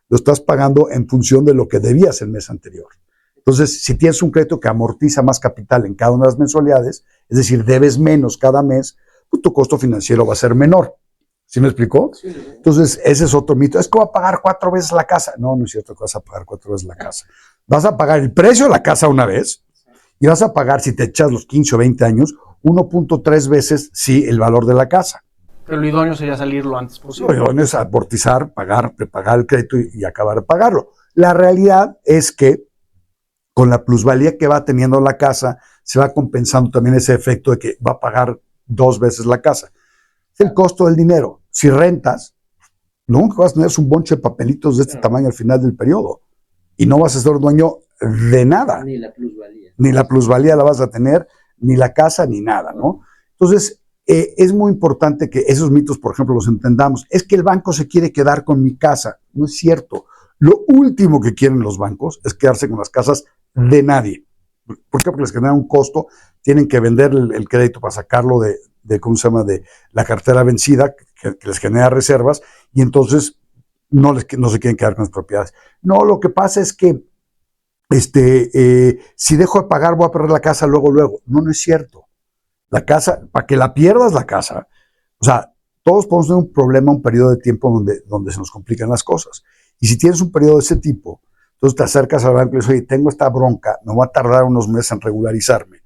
lo estás pagando en función de lo que debías el mes anterior. Entonces, si tienes un crédito que amortiza más capital en cada una de las mensualidades, es decir, debes menos cada mes, pues tu costo financiero va a ser menor. ¿Sí me explicó? Sí. Entonces, ese es otro mito. Es que voy a pagar 4 veces la casa. No, no es cierto que vas a pagar 4 veces la casa. Vas a pagar el precio de la casa una vez y vas a pagar, si te echas los 15 o 20 años, 1.3 veces, sí, el valor de la casa. Pero lo idóneo sería salir lo antes posible. Lo idóneo es amortizar, prepagar el crédito y acabar de pagarlo. La realidad es que con la plusvalía que va teniendo la casa, se va compensando también ese efecto de que va a pagar 2 veces la casa. Es el costo del dinero. Si rentas, lo único que vas a tener es un bonche de papelitos de este tamaño al final del periodo. Y no vas a ser dueño de nada. Ni la plusvalía. Ni la plusvalía la vas a tener, ni la casa, ni nada, ¿no? Entonces, es muy importante que esos mitos, por ejemplo, los entendamos. Es que el banco se quiere quedar con mi casa. No es cierto. Lo último que quieren los bancos es quedarse con las casas de nadie. ¿Por qué? Porque les genera un costo. Tienen que vender el crédito para sacarlo ¿cómo se llama? De la cartera vencida, que les genera reservas, y entonces no se quieren quedar con las propiedades. No, lo que pasa es que si dejo de pagar voy a perder la casa luego. No es cierto. La casa, para que la pierdas la casa, o sea, todos podemos tener un problema, un periodo de tiempo donde se nos complican las cosas. Y si tienes un periodo de ese tipo, entonces te acercas al banco y dices, oye, tengo esta bronca, me va a tardar unos meses en regularizarme.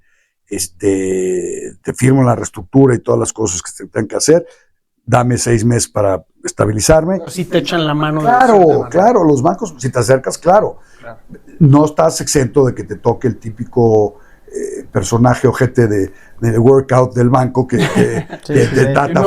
Te firmo la reestructura y todas las cosas que se tengan que hacer, dame 6 meses para estabilizarme. Pero si te echan la mano. Claro, los bancos, si te acercas, claro. No estás exento de que te toque el típico personaje ojete del workout del banco que te trata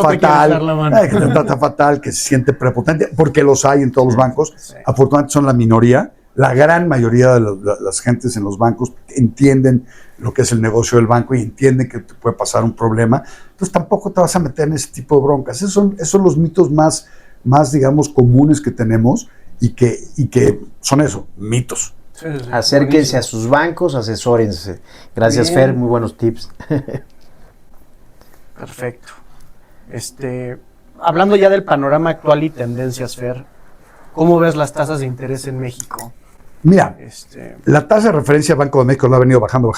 fatal, que se siente prepotente, porque los hay en todos los bancos. Sí. Afortunadamente son la minoría. La gran mayoría de las gentes en los bancos entienden lo que es el negocio del banco y entienden que te puede pasar un problema. Entonces tampoco te vas a meter en ese tipo de broncas. Esos son los mitos más, digamos, comunes que tenemos y que son eso, mitos. Sí. Acérquense a sus bancos, asesórense. Gracias, bien. Fer, muy buenos tips. Perfecto. Hablando ya del panorama actual y tendencias, Fer, ¿cómo ves las tasas de interés en México? Mira, la tasa de referencia Banco de México la ha venido bajando,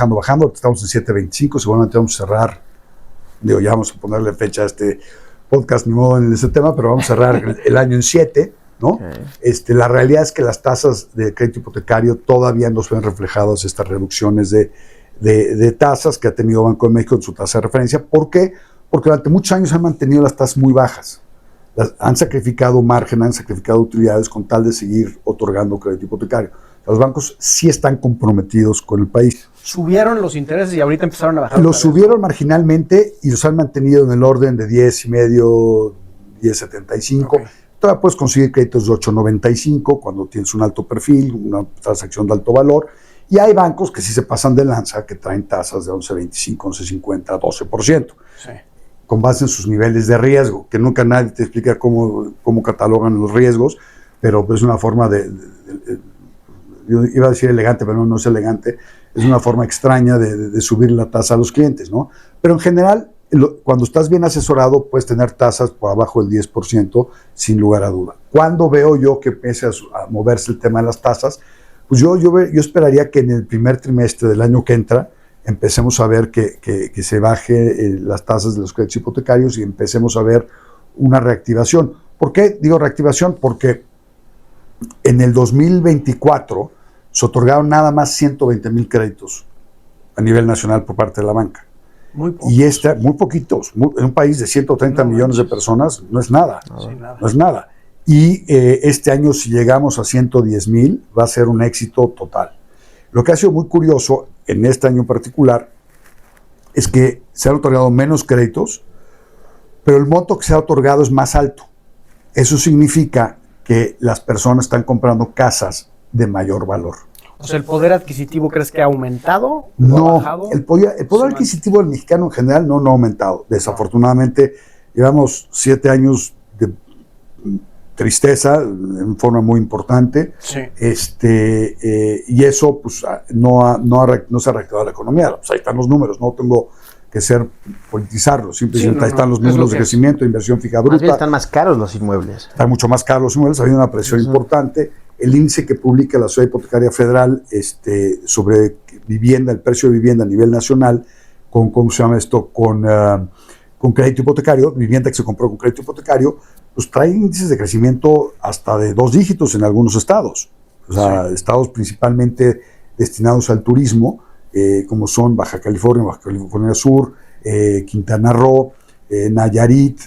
estamos en 7.25, seguramente vamos a cerrar, ya vamos a ponerle fecha a este podcast, ni modo en ese tema, pero vamos a cerrar el año en 7, ¿no? Okay. La realidad es que las tasas de crédito hipotecario todavía no se ven reflejadas estas reducciones de tasas que ha tenido Banco de México en su tasa de referencia. ¿Por qué? Porque durante muchos años han mantenido las tasas muy bajas. Han sacrificado margen, han sacrificado utilidades con tal de seguir otorgando crédito hipotecario. Los bancos sí están comprometidos con el país. Subieron los intereses y ahorita empezaron a bajar. Los subieron marginalmente y los han mantenido en el orden de 10.5, 10.75. Okay. Todavía puedes conseguir créditos de 8.95 cuando tienes un alto perfil, una transacción de alto valor. Y hay bancos que sí se pasan de lanza, que traen tasas de 11.25, 11.50, 12%. Sí. Con base en sus niveles de riesgo, que nunca nadie te explica cómo catalogan los riesgos, pero es una forma yo iba a decir elegante, pero no es elegante, es una forma extraña de subir la tasa a los clientes, ¿no? Pero en general, cuando estás bien asesorado, puedes tener tasas por abajo del 10%, sin lugar a duda. ¿Cuándo veo yo que empiece a moverse el tema de las tasas? Pues yo esperaría que en el primer trimestre del año que entra, empecemos a ver que se baje las tasas de los créditos hipotecarios y empecemos a ver una reactivación. ¿Por qué digo reactivación? Porque en el 2024 se otorgaron nada más 120,000 créditos a nivel nacional por parte de la banca. Muy pocos. Y muy poquitos. En un país de 130 millones de personas no es nada. No es nada. Y este año, si llegamos a 110,000, va a ser un éxito total. Lo que ha sido muy curioso en este año en particular es que se han otorgado menos créditos, pero el monto que se ha otorgado es más alto. Eso significa que las personas están comprando casas de mayor valor. O sea, ¿el poder adquisitivo crees que ha aumentado? No, ¿ha bajado? El poder adquisitivo del mexicano en general no ha aumentado. Desafortunadamente, llevamos 7 años de tristeza en forma muy importante. Sí. Y eso pues no se ha reactivado la economía. Pues ahí están los números, no tengo que politizarlos, simplemente ahí están los números de crecimiento, inversión fija bruta. Más bien están más caros los inmuebles. Están mucho más caros los inmuebles, ha habido una presión importante. El índice que publica la Sociedad Hipotecaria Federal sobre vivienda, el precio de vivienda a nivel nacional, ¿cómo se llama esto? Con crédito hipotecario, vivienda que se compró con crédito hipotecario, pues trae índices de crecimiento hasta de 2 dígitos en algunos estados. O sea, sí. Estados principalmente destinados al turismo, como son Baja California Sur, Quintana Roo, Nayarit,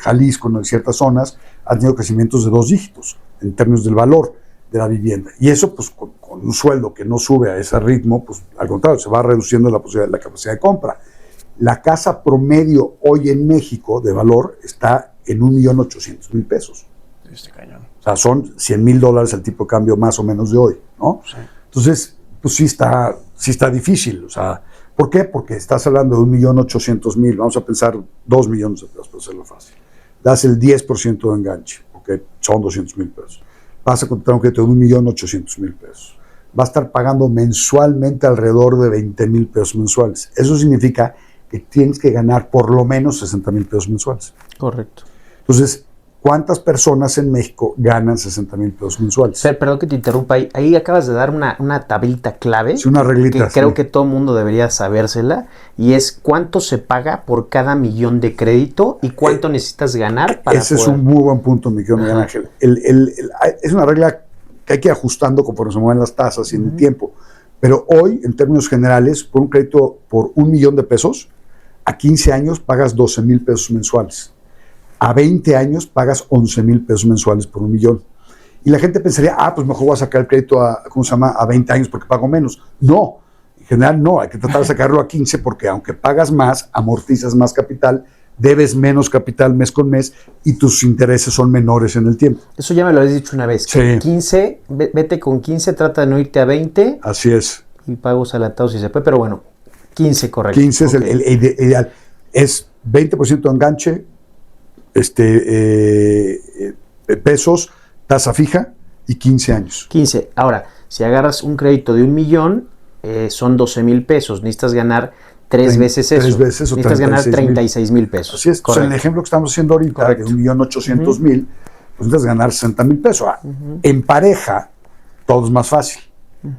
Jalisco, en ciertas zonas, han tenido crecimientos de 2 dígitos en términos del valor de la vivienda. Y eso, pues, con un sueldo que no sube a ese ritmo, pues, al contrario, se va reduciendo la capacidad de compra. La casa promedio hoy en México de valor está en 1.800.000 pesos. Cañón. O sea, son $100,000 el tipo de cambio más o menos de hoy, ¿no? Sí. Entonces, pues sí está difícil. O sea, ¿por qué? Porque estás hablando de 1.800.000, vamos a pensar 2 millones de pesos, para hacerlo fácil. Das el 10% de enganche, ¿ok? Son 200,000 pesos. Vas a contratar un crédito de 1.800.000 pesos. Va a estar pagando mensualmente alrededor de 20,000 pesos mensuales. Eso significa que tienes que ganar por lo menos 60,000 pesos mensuales. Correcto. Entonces, ¿cuántas personas en México ganan 60,000 pesos mensuales? Fer, perdón que te interrumpa, ahí acabas de dar una tablita clave. Sí, una reglita. Que creo que todo el mundo debería sabérsela, y es cuánto se paga por cada millón de crédito y cuánto necesitas ganar para ese poder... es un muy buen punto, mi querido Miguel Ángel. Es una regla que hay que ir ajustando conforme se mueven las tasas y en el tiempo. Pero hoy, en términos generales, por un crédito por 1 millón de pesos, a 15 años pagas 12,000 pesos mensuales. A 20 años pagas 11,000 pesos mensuales por 1 millón. Y la gente pensaría, pues mejor voy a sacar el crédito a 20 años porque pago menos. No, en general no, hay que tratar de sacarlo a 15 porque aunque pagas más, amortizas más capital, debes menos capital mes con mes y tus intereses son menores en el tiempo. Eso ya me lo habéis dicho una vez. Sí. 15, vete con 15, trata de no irte a 20. Así es. Y pagos adelantados si se puede, pero bueno, 15 correcto. 15 es el ideal. Es 20% de enganche, pesos, tasa fija y 15 años. 15. Ahora, si agarras un crédito de 1 millón, son 12,000 pesos. Necesitas ganar 3 veces eso. 3 veces o necesitas ganar 36,000. 36,000 pesos. Así es. Entonces, en el ejemplo que estamos haciendo ahorita, Correcto. de 1.800.000, pues necesitas ganar 60,000 pesos. En pareja, todo es más fácil,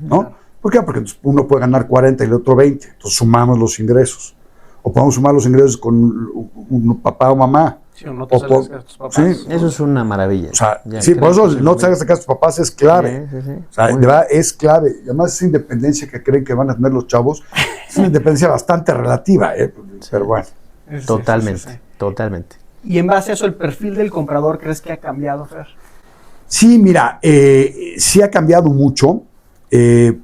¿no? ¿Por qué? Porque uno puede ganar 40 y el otro 20. Entonces sumamos los ingresos. O podemos sumar los ingresos con un papá o mamá. Sí, o no te salgas de tus papás. Sí. Eso es una maravilla. O sea, Ya, sí, por eso créditos no te salgas de casa de tus papás es clave. Sí, sí, sí. O sea, Muy de verdad es clave. Y además esa independencia que creen que van a tener los chavos es una independencia bastante relativa, pero bueno. Totalmente, totalmente. Y en base a eso, ¿el perfil del comprador crees que ha cambiado, Fer? Sí, mira, sí ha cambiado mucho,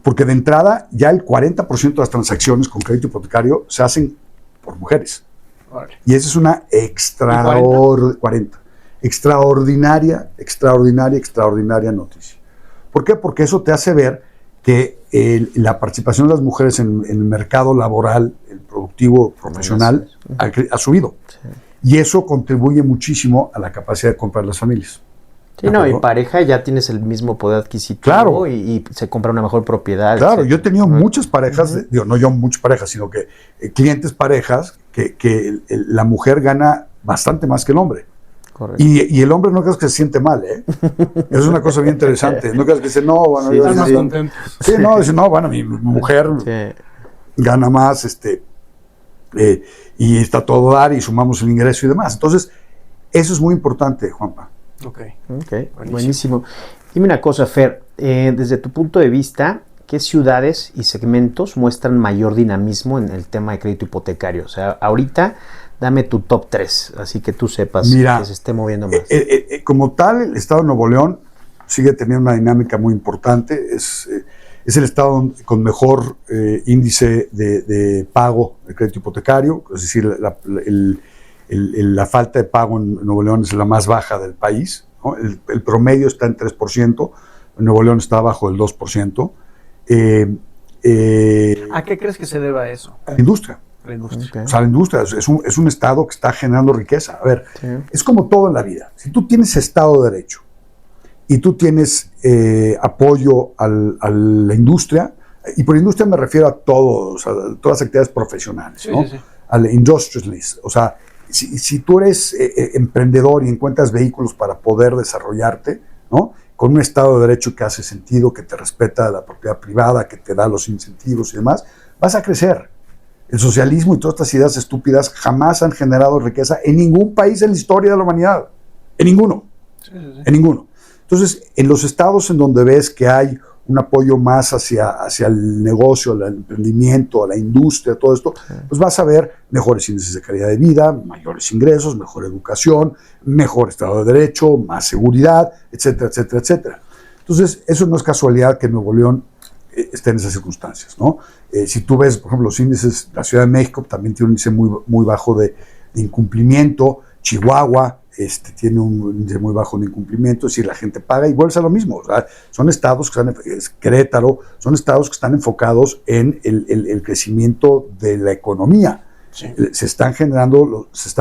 porque de entrada ya el 40% de las transacciones con crédito hipotecario se hacen por mujeres. Vale. Y esa es una extraordinaria noticia. ¿Por qué? Porque eso te hace ver que la participación de las mujeres en el mercado laboral, el productivo, profesional, ha subido. Sí. Y eso contribuye muchísimo a la capacidad de comprar las familias. Sí, no, y pareja ya tienes el mismo poder adquisitivo, Claro. y se compra una mejor propiedad. Claro, etcétera. yo he tenido muchas parejas, no yo muchas parejas, sino que clientes parejas que la mujer gana bastante más que el hombre. Correcto. Y el hombre no creas que se siente mal, ¿eh? Es una cosa bien interesante. No creas que dice, no, bueno, Sí, yo Están más sí, contentos. sí, no, dice, no, bueno, mi mujer Sí. gana más, y está todo dar y sumamos el ingreso y demás. Entonces, eso es muy importante, Juanpa. Ok. Ok, buenísimo. Dime una cosa, Fer, desde tu punto de vista, ¿qué ciudades y segmentos muestran mayor dinamismo en el tema de crédito hipotecario? O sea, ahorita dame tu top 3, así que tú sepas. Mira, que se esté moviendo más. Como tal, el estado de Nuevo León sigue teniendo una dinámica muy importante. Es el estado con mejor índice de pago de crédito hipotecario, es decir, la falta de pago en Nuevo León es la más baja del país, ¿no? El promedio está en 3%, en Nuevo León está abajo del 2%. ¿A qué crees que se deba eso? La industria. La industria. Ok. O sea, la industria es un estado que está generando riqueza. A ver, Sí. es como todo en la vida. Si tú tienes Estado de Derecho y tú tienes apoyo a la industria, y por industria me refiero a todo, o sea, todas las actividades profesionales, Sí, ¿no? sí, sí. Al industrialist. O sea, si tú eres emprendedor y encuentras vehículos para poder desarrollarte, ¿no? Con un Estado de Derecho que hace sentido, que te respeta la propiedad privada, que te da los incentivos y demás, vas a crecer. El socialismo y todas estas ideas estúpidas jamás han generado riqueza en ningún país en la historia de la humanidad. En ninguno. Sí, sí, sí. En ninguno. Entonces, en los estados en donde ves que hay un apoyo más hacia el negocio, el emprendimiento, la industria, todo esto, pues vas a ver mejores índices de calidad de vida, mayores ingresos, mejor educación, mejor Estado de Derecho, más seguridad, etcétera, etcétera, etcétera. Entonces, eso no es casualidad que Nuevo León esté en esas circunstancias, ¿no? Si tú ves, por ejemplo, los índices, la Ciudad de México también tiene un índice muy bajo de incumplimiento, Chihuahua tiene un índice muy bajo de incumplimiento, es decir, la gente paga y vuelve a lo mismo. O sea, son estados que están, Querétaro, son estados que están enfocados en el crecimiento de la economía. Sí. Se están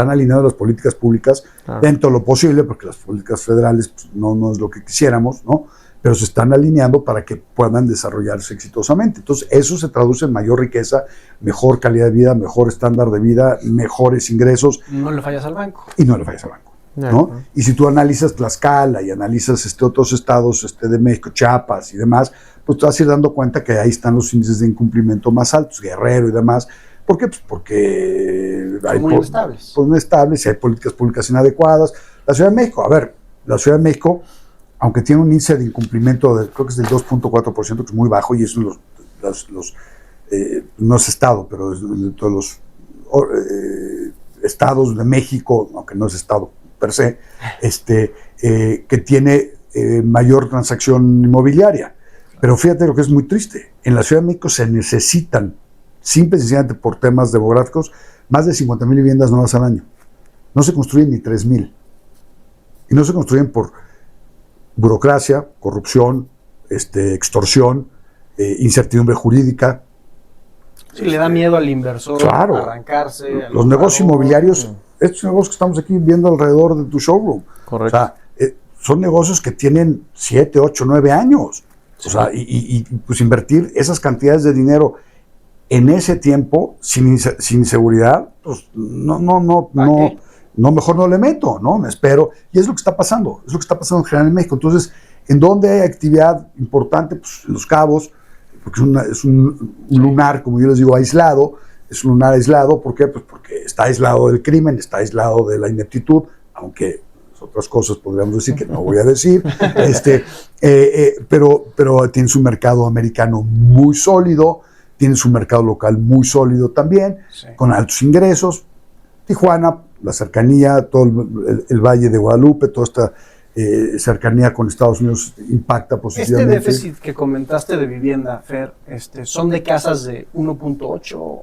alineando las políticas públicas dentro de lo posible, porque las políticas federales pues, no es lo que quisiéramos, ¿no? Pero se están alineando para que puedan desarrollarse exitosamente. Entonces, eso se traduce en mayor riqueza, mejor calidad de vida, mejor estándar de vida, mejores ingresos. No le fallas al banco. Y no le fallas al banco, ¿no? Y si tú analizas Tlaxcala y analizas otros estados de México, Chiapas y demás, pues te vas a ir dando cuenta que ahí están los índices de incumplimiento más altos, Guerrero y demás. ¿Por qué? Pues porque son muy inestables. Pues no estables, hay políticas públicas inadecuadas. La Ciudad de México, la Ciudad de México, aunque tiene un índice de incumplimiento, creo que es del 2.4%, que es muy bajo, y eso no es estado, pero es de todos los estados de México, aunque no es estado per se, que tiene mayor transacción inmobiliaria. Pero fíjate lo que es muy triste. En la Ciudad de México se necesitan, simple y sencillamente por temas demográficos, más de 50,000 viviendas nuevas al año. No se construyen ni 3,000. Y no se construyen por burocracia, corrupción, extorsión, incertidumbre jurídica. Sí, le da miedo al inversor arrancarse. Los negocios inmobiliarios, estos negocios que estamos aquí viendo alrededor de tu showroom, correcto. O sea, son negocios que tienen 7, 8, 9 años. Sí. O sea, y pues invertir esas cantidades de dinero en ese tiempo, sin seguridad, pues no, mejor no le meto, ¿no? Me espero. Y es lo que está pasando. Es lo que está pasando en general en México. Entonces, ¿en dónde hay actividad importante? Pues en Los Cabos, porque es un lunar, como yo les digo, aislado. Es un lunar aislado. ¿Por qué? Pues porque está aislado del crimen, está aislado de la ineptitud, aunque otras cosas podríamos decir que no voy a decir. Pero tiene su mercado americano muy sólido, tiene su mercado local muy sólido también, con altos ingresos. Tijuana, la cercanía, todo el Valle de Guadalupe, toda esta cercanía con Estados Unidos impacta positivamente. Este déficit que comentaste de vivienda, Fer, ¿son de casas de 1.8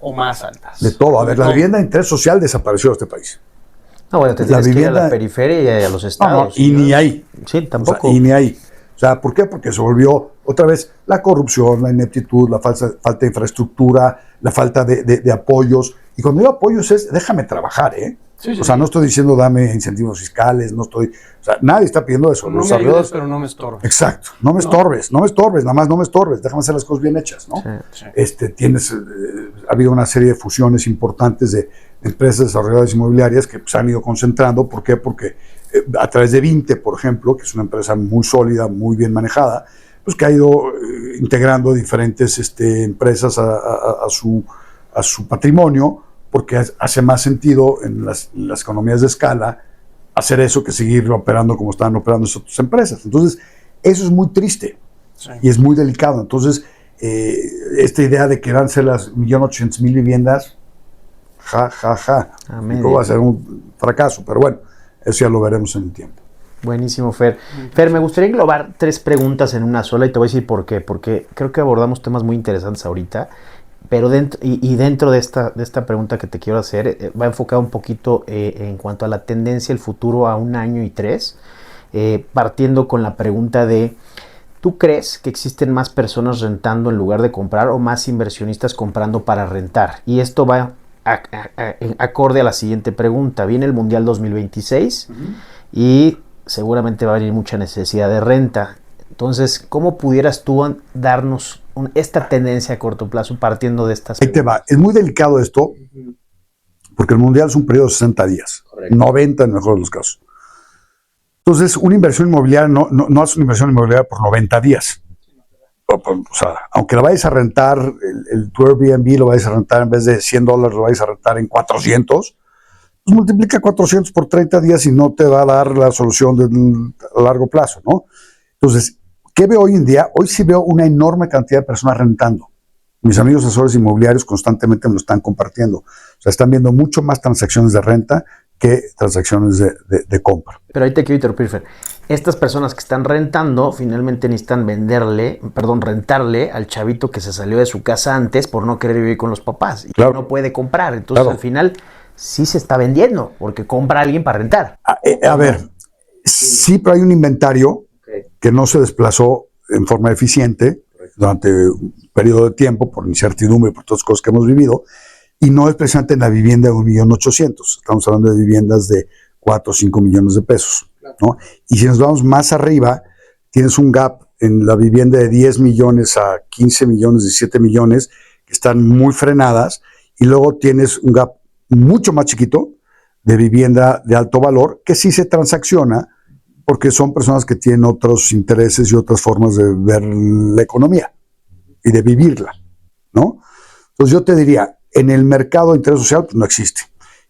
o más altas? De todo. A ver, la vivienda de interés social desapareció de este país. No, bueno, te tienes que ir a la periferia y a los estados. Y ni ahí. Sí, tampoco. O sea, y ni ahí. O sea, ¿por qué? Porque se volvió otra vez la corrupción, la ineptitud, la falta de infraestructura, la falta de apoyos. Y cuando digo apoyos es, déjame trabajar, ¿eh? Sí, o sea, no estoy diciendo dame incentivos fiscales, o sea, nadie está pidiendo eso. No me ayudes, pero no me estorbes. Exacto, no me estorbes, nada más no me estorbes, déjame hacer las cosas bien hechas, ¿no? Sí. Ha habido una serie de fusiones importantes de empresas desarrolladoras inmobiliarias que se han ido concentrando. ¿Por qué? Porque a través de Vinte, por ejemplo, que es una empresa muy sólida, muy bien manejada, pues que ha ido integrando diferentes empresas a su patrimonio, porque hace más sentido en las economías de escala hacer eso que seguir operando como estaban operando esas otras empresas. Entonces, eso es muy triste y es muy delicado. Entonces, esta idea de que van a ser las 1.800.000 viviendas, va a ser un fracaso, pero bueno, eso ya lo veremos en el tiempo. Buenísimo, Fer. Fer, me gustaría englobar 3 preguntas en una sola y te voy a decir por qué. Porque creo que abordamos temas muy interesantes ahorita, pero dentro de esta pregunta que te quiero hacer, va enfocada un poquito en cuanto a la tendencia, el futuro a 1 año y 3, partiendo con la pregunta de, ¿tú crees que existen más personas rentando en lugar de comprar o más inversionistas comprando para rentar? Y esto va acorde a la siguiente pregunta. Viene el Mundial 2026 y seguramente va a venir mucha necesidad de renta. Entonces, ¿cómo pudieras tú darnos esta tendencia a corto plazo partiendo de estas? Ahí te va. Es muy delicado esto, porque el Mundial es un periodo de 60 días, correcto. 90 en el mejor de los casos. Entonces, una inversión inmobiliaria no es una inversión inmobiliaria por 90 días. O sea, aunque la vayas a rentar, tu Airbnb lo vayas a rentar en vez de $100, lo vayas a rentar en 400, pues multiplica 400 por 30 días y no te va a dar la solución a largo plazo, ¿no? Entonces, ¿qué veo hoy en día? Hoy sí veo una enorme cantidad de personas rentando. Mis amigos asesores inmobiliarios constantemente me lo están compartiendo. O sea, están viendo mucho más transacciones de renta que transacciones de compra. Pero ahí te quiero interrumpir, Fer. Estas personas que están rentando finalmente necesitan rentarle al chavito que se salió de su casa antes por no querer vivir con los papás y Claro. que no puede comprar. Entonces, Claro. al final sí se está vendiendo porque compra a alguien para rentar. A ver, sí, pero hay un inventario que no se desplazó en forma eficiente durante un periodo de tiempo por incertidumbre, por todas las cosas que hemos vivido, y no es precisamente en la vivienda de 1.800.000. Estamos hablando de viviendas de 4 o 5 millones de pesos, ¿no? Y si nos vamos más arriba, tienes un gap en la vivienda de 10 millones a 15 millones, 17 millones, que están muy frenadas, y luego tienes un gap mucho más chiquito de vivienda de alto valor, que sí se transacciona, porque son personas que tienen otros intereses y otras formas de ver la economía y de vivirla, ¿no? Entonces yo te diría, en el mercado de interés social pues no existe.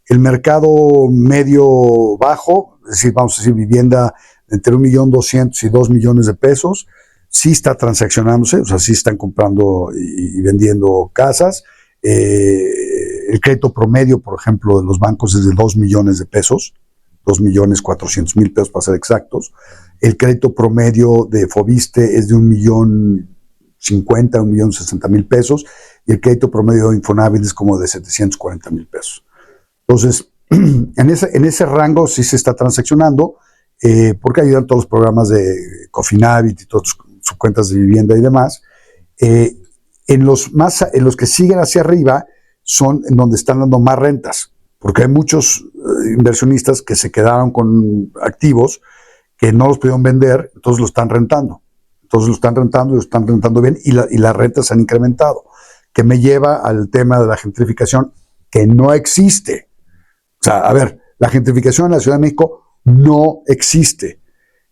El mercado medio-bajo, es decir, vamos a decir vivienda entre 1.200.000 y 2 millones de pesos, sí está transaccionándose, o sea, sí están comprando y vendiendo casas. El crédito promedio, por ejemplo, de los bancos es de 2 millones de pesos, 2.400.000 pesos para ser exactos. El crédito promedio de Fobiste es de 1.050.000, 1.060.000 pesos, y el crédito promedio de Infonavit es como de 740.000 pesos. Entonces, en ese rango sí se está transaccionando, porque ayudan todos los programas de Cofinavit y todas sus cuentas de vivienda y demás. En los que siguen hacia arriba son en donde están dando más rentas, porque hay muchos inversionistas que se quedaron con activos que no los pudieron vender, entonces lo están rentando. Entonces lo están rentando y lo están rentando bien, y las rentas se han incrementado, que me lleva al tema de la gentrificación, que no existe. O sea, a ver, la gentrificación en la Ciudad de México no existe.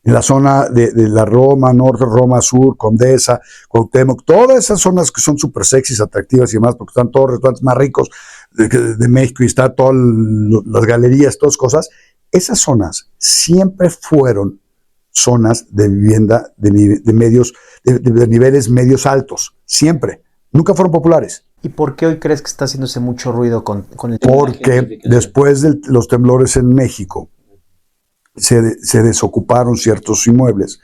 En la zona de la Roma Norte, Roma Sur, Condesa, Cuauhtémoc, todas esas zonas que son súper sexys, atractivas y demás, porque están todos los restaurantes más ricos de México y está todas las galerías, todas cosas, esas zonas siempre fueron zonas de vivienda de niveles medios altos, siempre, nunca fueron populares. ¿Y por qué hoy crees que está haciéndose mucho ruido con el tema? Porque después de los temblores en México se desocuparon ciertos inmuebles.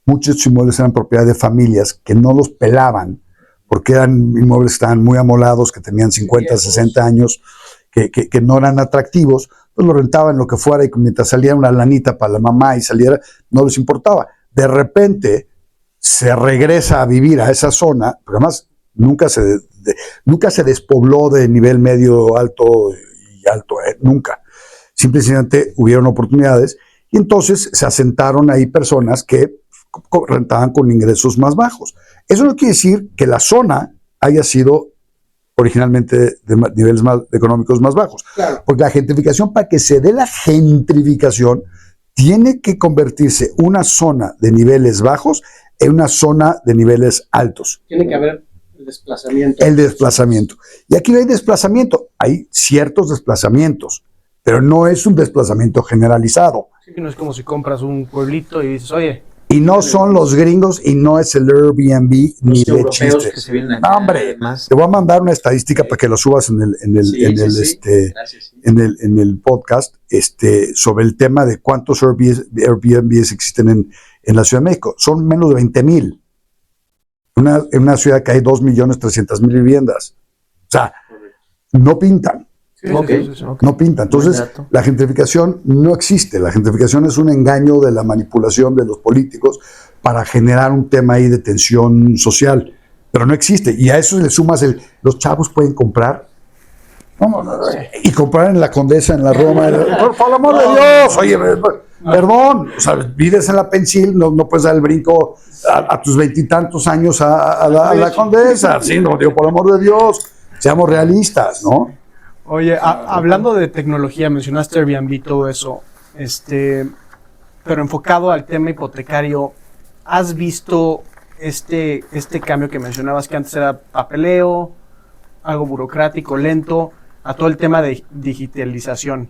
Muchos inmuebles eran propiedad de familias que no los pelaban porque eran inmuebles que estaban muy amolados, que tenían 50, 60 años, que no eran atractivos, pues lo rentaban lo que fuera, y mientras saliera una lanita para la mamá y saliera, no les importaba. De repente se regresa a vivir a esa zona, porque además nunca se despobló de nivel medio alto y alto, nunca. Simplemente hubieron oportunidades, y entonces se asentaron ahí personas que rentaban con ingresos más bajos. Eso no quiere decir que la zona haya sido originalmente de niveles económicos más bajos. Claro. Porque la gentrificación, para que se dé la gentrificación, tiene que convertirse una zona de niveles bajos en una zona de niveles altos. Tiene que haber el desplazamiento. El desplazamiento. Y aquí no hay desplazamiento, hay ciertos desplazamientos, pero no es un desplazamiento generalizado. Sí, no es como si compras un pueblito y dices, oye, Y no son los gringos y no es el Airbnb ni Los de europeos chiste. que se vienen No, acá, hombre, más. te voy a mandar una estadística para que lo subas en el podcast, sobre el tema de cuántos Airbnbs existen en la Ciudad de México. Son menos de 20,000. En una ciudad que hay 2.300.000 viviendas. O sea, no pintan. Ok. No pinta. Entonces, Buen dato. la gentrificación no existe. La gentrificación es un engaño de la manipulación de los políticos para generar un tema ahí de tensión social. Pero no existe. Y a eso le sumas los chavos pueden comprar. Y comprar en la Condesa, en la Roma. Por el amor de Dios, oye, perdón. O sea, vives en la Pensil, no puedes dar el brinco a tus 20 y tantos años a la Condesa. Sí, no, digo, por el amor de Dios, seamos realistas, ¿no? oye, hablando de tecnología, mencionaste Airbnb, todo eso, pero enfocado al tema hipotecario, ¿has visto este cambio que mencionabas, que antes era papeleo, algo burocrático, lento, a todo el tema de digitalización?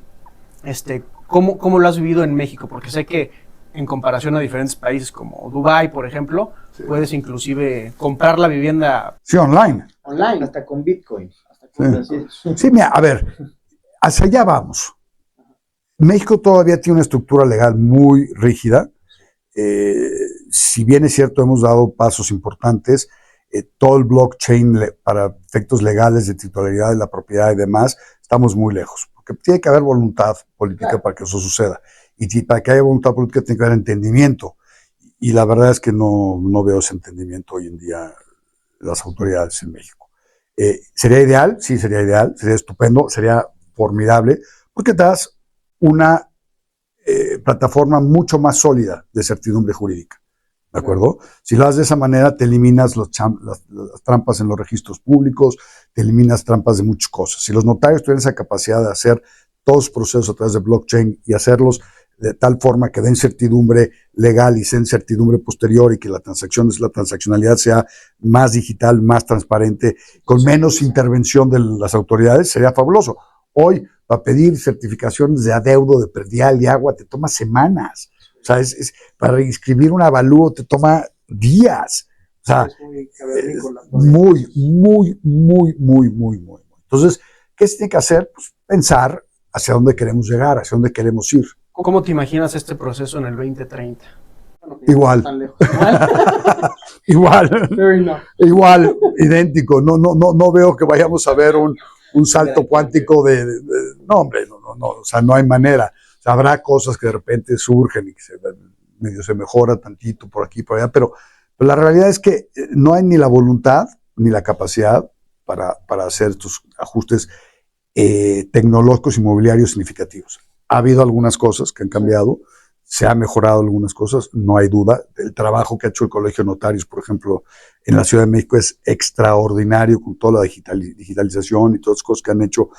¿Cómo lo has vivido en México? Porque sé que en comparación a diferentes países como Dubái, por ejemplo, puedes inclusive comprar la vivienda Sí, online. online. Hasta con Bitcoin. Sí, mira, a ver, hacia allá vamos. México todavía tiene una estructura legal muy rígida. Si bien es cierto, hemos dado pasos importantes, todo el blockchain para efectos legales de titularidad de la propiedad y demás, estamos muy lejos. Porque tiene que haber voluntad política para que eso suceda. Y para que haya voluntad política tiene que haber entendimiento. Y la verdad es que no veo ese entendimiento hoy en día en las autoridades en México. ¿Sería ideal? Sí, sería ideal, sería estupendo, sería formidable, porque te das una plataforma mucho más sólida de certidumbre jurídica. ¿De acuerdo? Si lo haces de esa manera, te eliminas las trampas en los registros públicos, te eliminas trampas de muchas cosas. Si los notarios tuvieran esa capacidad de hacer todos los procesos a través de blockchain y hacerlos de tal forma que den certidumbre legal y den certidumbre posterior y que la transaccionalidad sea más digital, más transparente, con menos intervención de las autoridades, sería fabuloso. Hoy, para pedir certificaciones de adeudo, de predial y agua, te toma semanas. O sea, para inscribir un avalúo te toma días. O sea, muy. Entonces, ¿qué se tiene que hacer? Pues pensar hacia dónde queremos llegar, hacia dónde queremos ir. ¿Cómo te imaginas este proceso en el 2030? Igual. Igual, idéntico. No veo que vayamos a ver un salto cuántico no, hombre, no. O sea, no hay manera. O sea, habrá cosas que de repente surgen y que medio se mejora tantito por aquí, por allá, pero la realidad es que no hay ni la voluntad ni la capacidad para hacer estos ajustes tecnológicos inmobiliarios significativos. Ha habido algunas cosas que han cambiado, se han mejorado algunas cosas, no hay duda. El trabajo que ha hecho el Colegio de Notarios, por ejemplo, en la Ciudad de México es extraordinario con toda la digitalización y todas las cosas que han hecho.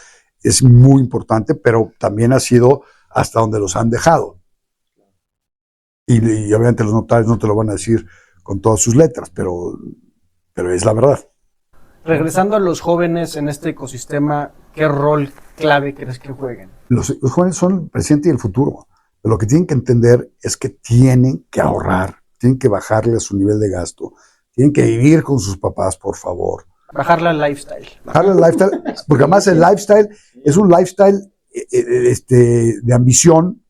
Es muy importante, pero también ha sido hasta donde los han dejado. Y obviamente los notarios no te lo van a decir con todas sus letras, pero es la verdad. Regresando a los jóvenes en este ecosistema, ¿qué rol clave crees que jueguen? Los jóvenes son el presente y el futuro. Lo que tienen que entender es que tienen que ahorrar, tienen que bajarle a su nivel de gasto, tienen que vivir con sus papás, por favor. Bajarle al lifestyle. Bajarle al lifestyle, porque además el lifestyle es un lifestyle de ambición,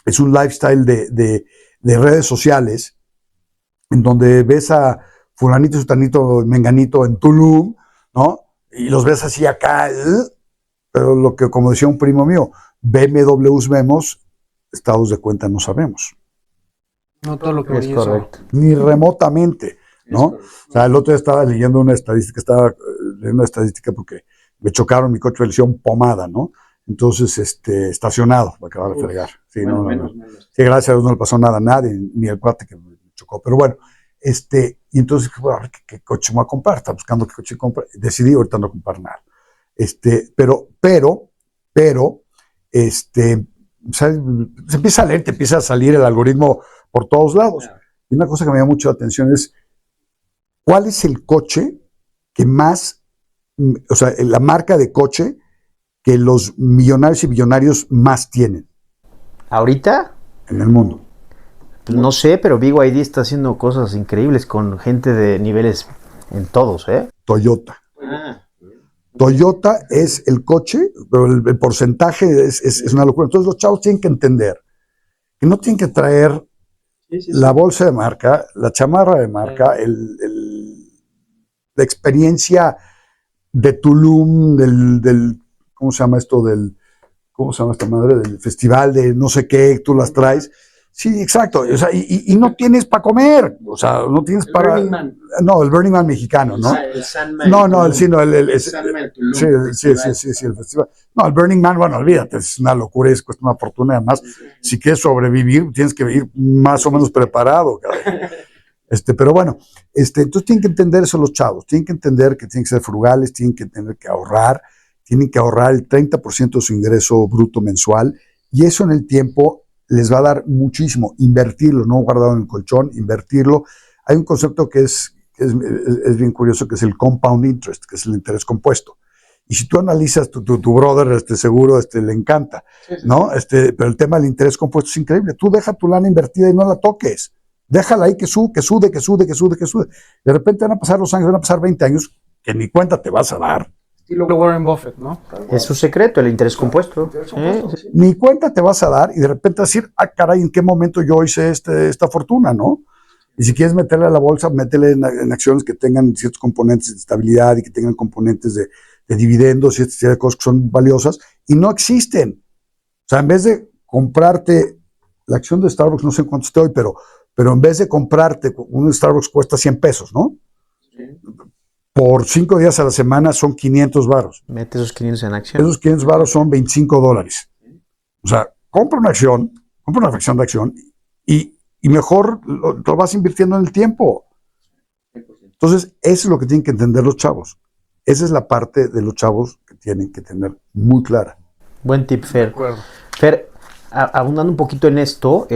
es un lifestyle de redes sociales, en donde ves a fulanito, sutanito, menganito en Tulum, ¿no? Y los ves así acá, pero lo que, como decía un primo mío, BMWs vemos, estados de cuenta no sabemos. No todo lo que es correcto. Ni remotamente, ¿no? O sea, el otro día estaba leyendo una estadística, porque me chocaron mi coche, le hicieron pomada, ¿no? Entonces, estacionado, para acabar de fregar. Sí, bueno, sí, gracias a Dios no le pasó nada a nadie, ni el cuate que me chocó. Pero bueno, y entonces, bueno, ¿qué coche me voy a comprar? Estaba buscando qué coche comprar. Decidí ahorita no comprar nada. Pero, ¿sabes? Se empieza a leer, te empieza a salir el algoritmo por todos lados. Y una cosa que me llama mucho la atención es, ¿cuál es el coche que más, o sea, la marca de coche que los millonarios y billonarios más tienen ¿Ahorita? en el mundo? Pues no sé, pero BYD está haciendo cosas increíbles con gente de niveles en todos, ¿eh? Toyota. Toyota es el coche, pero el porcentaje es una locura. Entonces los chavos tienen que entender que no tienen que traer la bolsa de marca, la chamarra de marca, la experiencia de Tulum, ¿cómo se llama esto? ¿Cómo se llama esta madre? Del festival de no sé qué, tú las traes. Sí, exacto. O sea, y no tienes para comer. O sea, no tienes para. Burning Man. No, el Burning Man mexicano, ¿no? El Sandman. No, el Sandman Tulum, sí, el festival. No, el Burning Man, bueno, olvídate, es una locura, cuesta una fortuna. Además, si quieres sobrevivir, tienes que ir más o menos preparado, cabrón. Pero bueno, entonces tienen que entender eso los chavos, tienen que entender que tienen que ser frugales, tienen que tener que ahorrar, tienen que ahorrar el 30% de su ingreso bruto mensual, y eso en el tiempo les va a dar muchísimo. Invertirlo, no guardado en el colchón, invertirlo. Hay un concepto que es bien curioso, que es el compound interest, que es el interés compuesto. Y si tú analizas tu brother, seguro le encanta, ¿no? Pero el tema del interés compuesto es increíble. Tú deja tu lana invertida y no la toques. Déjala ahí que sude. De repente van a pasar los años, van a pasar 20 años que ni cuenta te vas a dar. Estilo Warren Buffett, ¿no? Es su secreto, el interés compuesto. Ni cuenta te vas a dar y de repente vas a decir, caray, ¿en qué momento yo hice esta fortuna, no? Y si quieres meterle a la bolsa, métele en acciones que tengan ciertos componentes de estabilidad y que tengan componentes de dividendos y de cosas que son valiosas, y no existen. O sea, en vez de comprarte la acción de Starbucks, no sé en cuánto esté hoy, pero en vez de comprarte, un Starbucks cuesta 100 pesos, ¿no? Sí. Por 5 días a la semana son 500 varos. Mete esos 500 en acción. Esos 500 varos son $25. O sea, compra una fracción de acción y mejor lo vas invirtiendo en el tiempo. Entonces, eso es lo que tienen que entender los chavos. Esa es la parte de los chavos que tienen que tener muy clara. Buen tip, Fer. Fer, abundando un poquito en esto,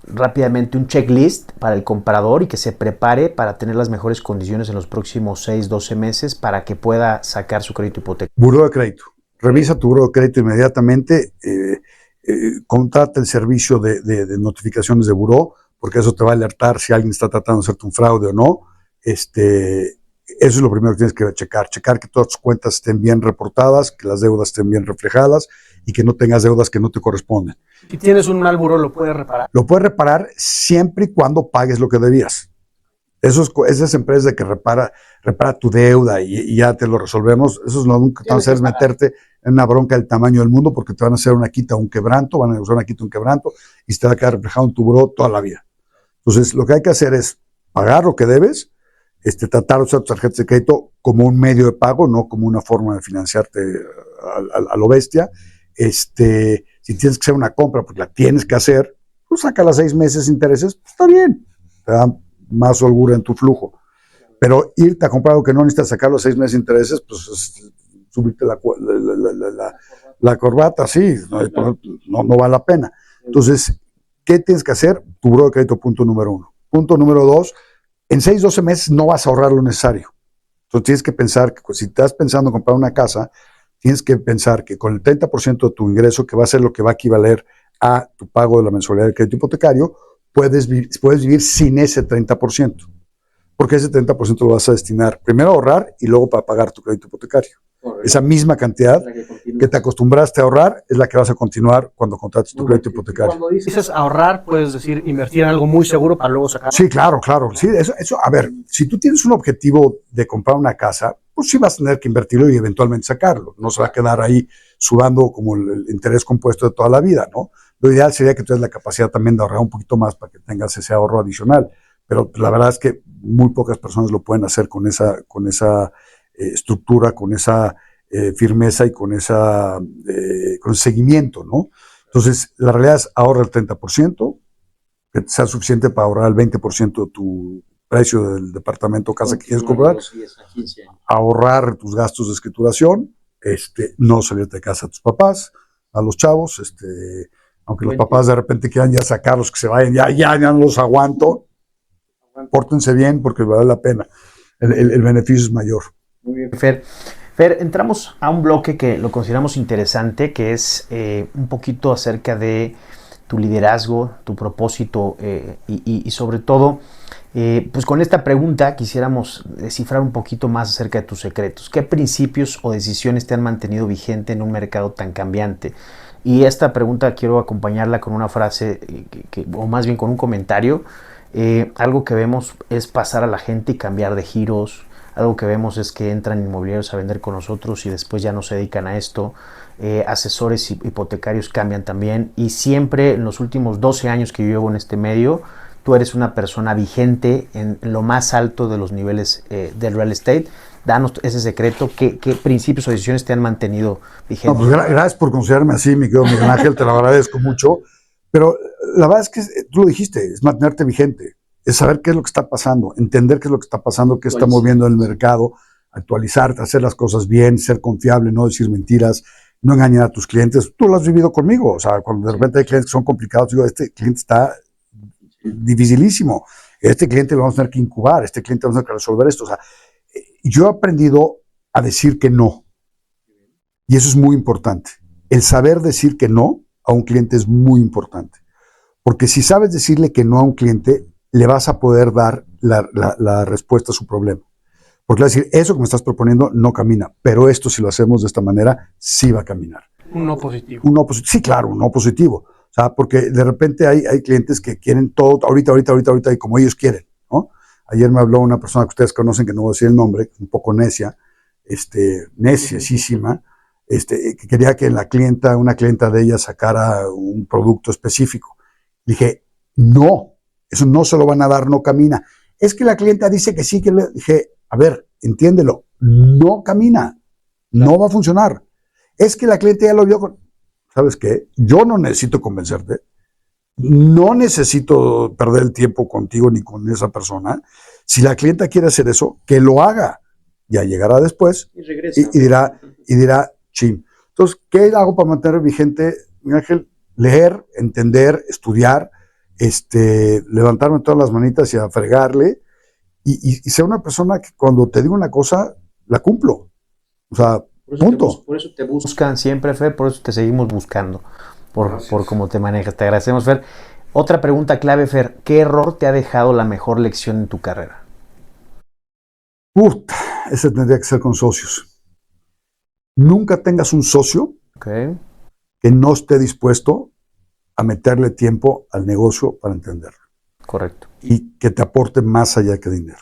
rápidamente un checklist para el comprador y que se prepare para tener las mejores condiciones en los próximos 6, 12 meses para que pueda sacar su crédito hipotecario. Buró de crédito. Revisa tu buró de crédito inmediatamente. Contrata el servicio de notificaciones de buró, porque eso te va a alertar si alguien está tratando de hacerte un fraude o no. Eso es lo primero que tienes que checar que todas tus cuentas estén bien reportadas, que las deudas estén bien reflejadas y que no tengas deudas que no te corresponden. Si tienes un mal buró, ¿lo puedes reparar? Lo puedes reparar siempre y cuando pagues lo que debías. Esas empresas de que repara tu deuda y ya te lo resolvemos, eso es lo único que te van a hacer es meterte en una bronca del tamaño del mundo, porque te van a hacer una quita o un quebranto, van a usar una quita o un quebranto y se te va a quedar reflejado en tu buró toda la vida. Entonces, lo que hay que hacer es pagar lo que debes, tratar de usar tus tarjetas de crédito como un medio de pago, no como una forma de financiarte a lo bestia. Si tienes que hacer una compra porque la tienes que hacer, pues saca las 6 meses intereses, pues está bien, te da más holgura en tu flujo. Pero irte a comprar algo que no necesitas sacar los 6 meses intereses, pues es subirte la corbata, sí, no vale la pena. Entonces, ¿qué tienes que hacer? Tu buró de crédito, punto número 1. Punto número 2, en 6, 12 meses no vas a ahorrar lo necesario. Entonces tienes que pensar que si estás pensando en comprar una casa, tienes que pensar que con el 30% de tu ingreso, que va a ser lo que va a equivaler a tu pago de la mensualidad del crédito hipotecario, puedes vivir sin ese 30%. Porque ese 30% lo vas a destinar primero a ahorrar y luego para pagar tu crédito hipotecario. Correcto. Esa misma cantidad que te acostumbraste a ahorrar es la que vas a continuar cuando contrates tu crédito hipotecario. Cuando dices ahorrar, puedes decir invertir en algo muy seguro para luego sacar. Sí, claro. Sí, eso, a ver, si tú tienes un objetivo de comprar una casa, pues sí vas a tener que invertirlo y eventualmente sacarlo. No se va a quedar ahí sudando como el interés compuesto de toda la vida, ¿no? Lo ideal sería que tú tengas la capacidad también de ahorrar un poquito más para que tengas ese ahorro adicional. Pero la verdad es que muy pocas personas lo pueden hacer con esa estructura, con esa firmeza y con ese seguimiento, ¿no? Entonces, la realidad es ahorra el 30%, que sea suficiente para ahorrar el 20% de tu precio del departamento o casa que quieres comprar, ahorrar tus gastos de escrituración, no salirte de casa a tus papás, a los chavos, aunque los papás de repente quieran ya sacarlos, que se vayan, ya no los aguanto, pórtense bien porque vale la pena, el beneficio es mayor. Muy bien. Fer, entramos a un bloque que lo consideramos interesante, que es un poquito acerca de tu liderazgo, tu propósito y sobre todo, pues con esta pregunta quisiéramos descifrar un poquito más acerca de tus secretos. ¿Qué principios o decisiones te han mantenido vigente en un mercado tan cambiante? Y esta pregunta quiero acompañarla con una frase, o más bien con un comentario. Algo que vemos es pasar a la gente y cambiar de giros. Algo que vemos es que entran inmobiliarios a vender con nosotros y después ya no se dedican a esto. Asesores hipotecarios cambian también. Y siempre en los últimos 12 años que yo llevo en este medio, tú eres una persona vigente en lo más alto de los niveles del real estate. Danos ese secreto. ¿Qué principios o decisiones te han mantenido vigente? No, pues gracias por considerarme así, mi querido Miguel Ángel, te lo agradezco mucho. Pero la verdad es que tú lo dijiste, es mantenerte vigente, es saber qué es lo que está pasando, entender qué es lo que está pasando, qué está moviendo en el mercado, actualizarte, hacer las cosas bien, ser confiable, no decir mentiras, no engañar a tus clientes. Tú lo has vivido conmigo, o sea, cuando de repente hay clientes que son complicados, digo, este cliente está dificilísimo, este cliente lo vamos a tener que incubar, este cliente vamos a tener que resolver esto. O sea, yo he aprendido a decir que no. Y eso es muy importante. El saber decir que no a un cliente es muy importante. Porque si sabes decirle que no a un cliente, le vas a poder dar la respuesta a su problema. Porque le vas a decir, eso que me estás proponiendo no camina, pero esto si lo hacemos de esta manera, sí va a caminar. Un no positivo. Sí, claro, un no positivo. O sea, porque de repente hay clientes que quieren todo ahorita, y como ellos quieren, ¿no? Ayer me habló una persona que ustedes conocen, que no voy a decir el nombre, un poco necia, neciesísima, que quería que una clienta de ella sacara un producto específico. Dije, no, eso no se lo van a dar, no camina. Es que la clienta dice que sí, dije, a ver, entiéndelo, no camina, no va a funcionar. Es que la cliente ya lo vio. ¿Sabes qué? Yo no necesito convencerte, no necesito perder el tiempo contigo ni con esa persona. Si la clienta quiere hacer eso, que lo haga. Ya llegará después y dirá, chin. Entonces, ¿qué hago para mantener vigente, Miguel Ángel? Leer, entender, estudiar, levantarme todas las manitas y a fregarle, y ser una persona que cuando te digo una cosa, la cumplo. O sea, punto. Por eso te buscan siempre, Fer, por eso te seguimos buscando, por cómo te manejas. Te agradecemos, Fer. Otra pregunta clave, Fer. ¿Qué error te ha dejado la mejor lección en tu carrera? Ese tendría que ser con socios. Nunca tengas un socio que no esté dispuesto a meterle tiempo al negocio para entenderlo. Correcto. Y que te aporte más allá que dinero.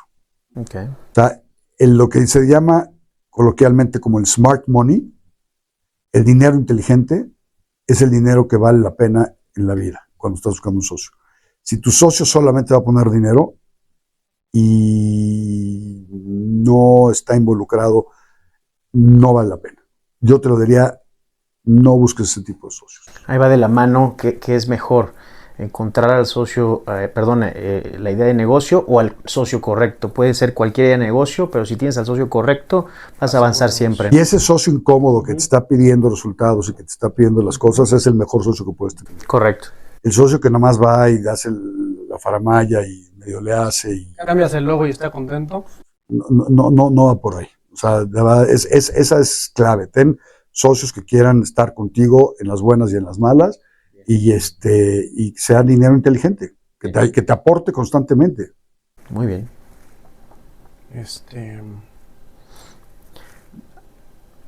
Okay. O sea, en lo que se llama coloquialmente como el smart money, el dinero inteligente es el dinero que vale la pena en la vida cuando estás buscando un socio. Si tu socio solamente va a poner dinero y no está involucrado, no vale la pena. Yo te lo diría, no busques ese tipo de socios. Ahí va de la mano, ¿qué es mejor? Encontrar al socio, la idea de negocio o al socio correcto. Puede ser cualquier idea de negocio, pero si tienes al socio correcto, vas a avanzar siempre. Y ese socio incómodo que te está pidiendo resultados y que te está pidiendo las cosas es el mejor socio que puedes tener. Correcto. El socio que nomás va y hace la faramalla y medio le hace y cambias el logo y está contento. No va por ahí. O sea, de verdad, esa es clave. Ten socios que quieran estar contigo en las buenas y en las malas y sea dinero inteligente, que te aporte constantemente. Muy bien.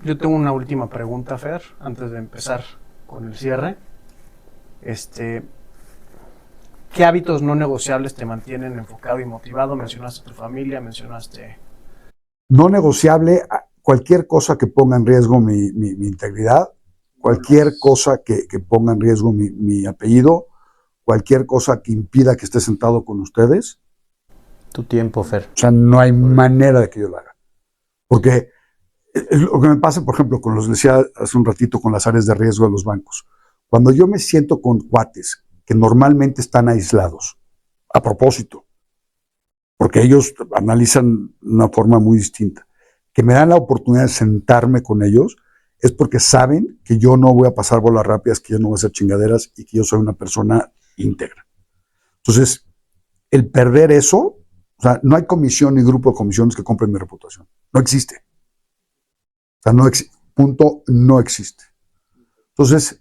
Yo tengo una última pregunta, Fer, antes de empezar con el cierre. ¿Qué hábitos no negociables te mantienen enfocado y motivado? Mencionaste tu familia, No negociable, cualquier cosa que ponga en riesgo mi integridad, cualquier cosa que ponga en riesgo mi apellido, cualquier cosa que impida que esté sentado con ustedes. Tu tiempo, Fer. O sea, no hay manera de que yo lo haga. Porque lo que me pasa, por ejemplo, les decía hace un ratito, con las áreas de riesgo de los bancos. Cuando yo me siento con cuates que normalmente están aislados, a propósito, porque ellos analizan de una forma muy distinta, que me dan la oportunidad de sentarme con ellos, es porque saben que yo no voy a pasar bolas rápidas, que yo no voy a hacer chingaderas y que yo soy una persona íntegra. Entonces, el perder eso, o sea, no hay comisión ni grupo de comisiones que compren mi reputación. No existe. O sea, no existe. Entonces,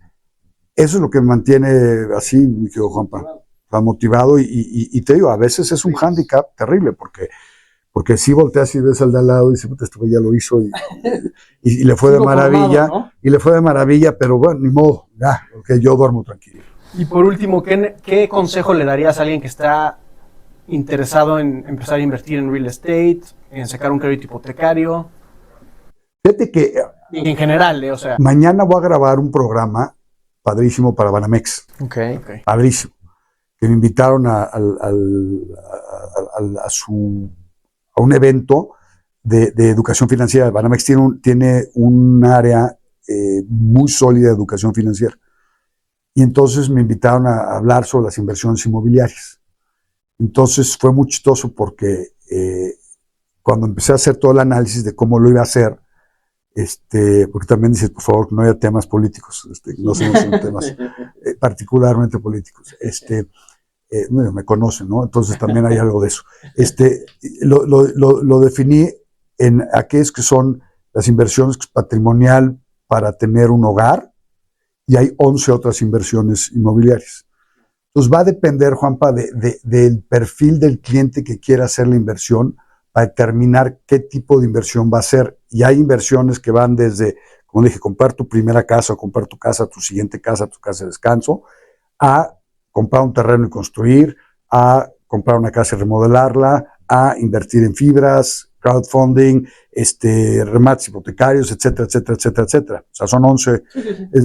eso es lo que me mantiene así, mi querido Juanpa, o sea, motivado y te digo, a veces es un hándicap terrible, porque si volteas y ves al de al lado y dices, este güey ya lo hizo y le fue de maravilla, formado, ¿no? Y le fue de maravilla, pero bueno, ni modo, ya, porque yo duermo tranquilo. Y por último, ¿qué consejo le darías a alguien que está interesado en empezar a invertir en real estate, en sacar un crédito hipotecario? Fíjate que en general, o sea. Mañana voy a grabar un programa padrísimo para Banamex. Okay. Padrísimo. Que me invitaron a un evento de educación financiera. Banamex tiene un área muy sólida de educación financiera. Y entonces me invitaron a hablar sobre las inversiones inmobiliarias. Entonces fue muy chistoso porque cuando empecé a hacer todo el análisis de cómo lo iba a hacer, porque también dices, por favor, no haya temas políticos, no se usen temas particularmente políticos. Bueno, me conocen, ¿no? Entonces también hay algo de eso. Lo definí en aquellas que son las inversiones patrimonial, para tener un hogar y hay 11 otras inversiones inmobiliarias. Entonces va a depender, Juanpa, del perfil del cliente que quiera hacer la inversión para determinar qué tipo de inversión va a hacer. Y hay inversiones que van desde, como dije, comprar tu primera casa o comprar tu casa, tu siguiente casa, tu casa de descanso, a comprar un terreno y construir, a comprar una casa y remodelarla, a invertir en fibras, crowdfunding, remates hipotecarios, etcétera, etcétera, etcétera, etcétera. O sea, son 11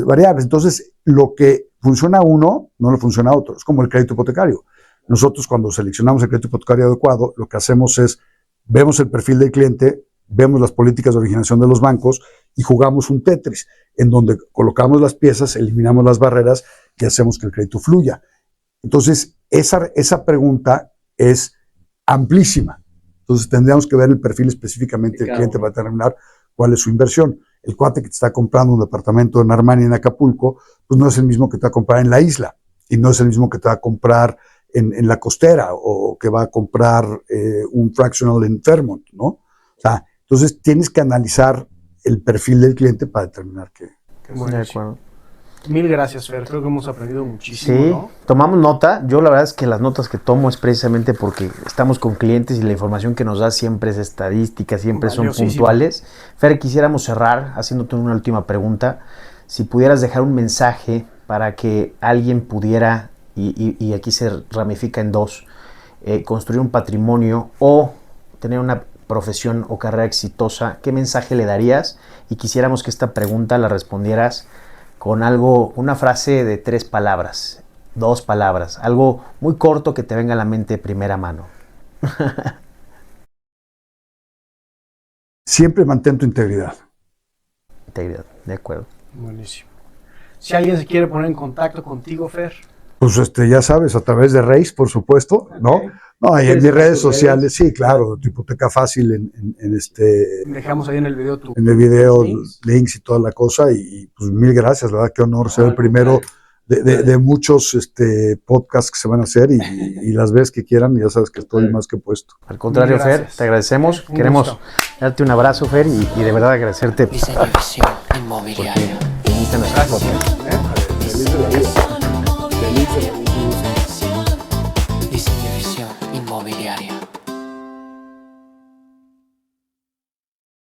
variables. Entonces, lo que funciona a uno, no le funciona a otro. Es como el crédito hipotecario. Nosotros, cuando seleccionamos el crédito hipotecario adecuado, lo que hacemos es, vemos el perfil del cliente, vemos las políticas de originación de los bancos y jugamos un Tetris, en donde colocamos las piezas, eliminamos las barreras y hacemos que el crédito fluya. Entonces, esa pregunta es amplísima. Entonces, tendríamos que ver el perfil específicamente del cliente para determinar cuál es su inversión. El cuate que te está comprando un departamento en Armani, en Acapulco, pues no es el mismo que te va a comprar en la isla y no es el mismo que te va a comprar en la costera o que va a comprar un fractional en Fairmont, ¿no? O sea, entonces tienes que analizar el perfil del cliente para determinar qué. Muy de acuerdo. Mil gracias, Fer. Creo que hemos aprendido muchísimo, Sí, ¿no? tomamos nota. Yo la verdad es que las notas que tomo es precisamente porque estamos con clientes y la información que nos da siempre es estadística, siempre son puntuales. Fer, quisiéramos cerrar haciéndote una última pregunta. Si pudieras dejar un mensaje para que alguien pudiera, y aquí se ramifica en dos, construir un patrimonio o tener una profesión o carrera exitosa, ¿qué mensaje le darías? Y quisiéramos que esta pregunta la respondieras con algo, una frase de 3 palabras, 2 palabras, algo muy corto que te venga a la mente de primera mano. Siempre mantén tu integridad. Integridad, de acuerdo. Buenísimo. Si alguien se quiere poner en contacto contigo, Fer. Pues ya sabes, a través de Reis, por supuesto, ¿no? No, y en mis redes sociales, sí, claro, tu hipoteca fácil en Dejamos ahí en el video en el video links y toda la cosa y pues mil gracias, la verdad, qué honor ser el primero de muchos podcasts que se van a hacer y las veces que quieran, ya sabes que estoy más que puesto. Al contrario, Fer, te agradecemos, queremos darte un abrazo, Fer, y de verdad agradecerte. Diseño y visión inmobiliaria. Porque viniste a nuestra podcast. Feliz de la vida. Feliz de la vida.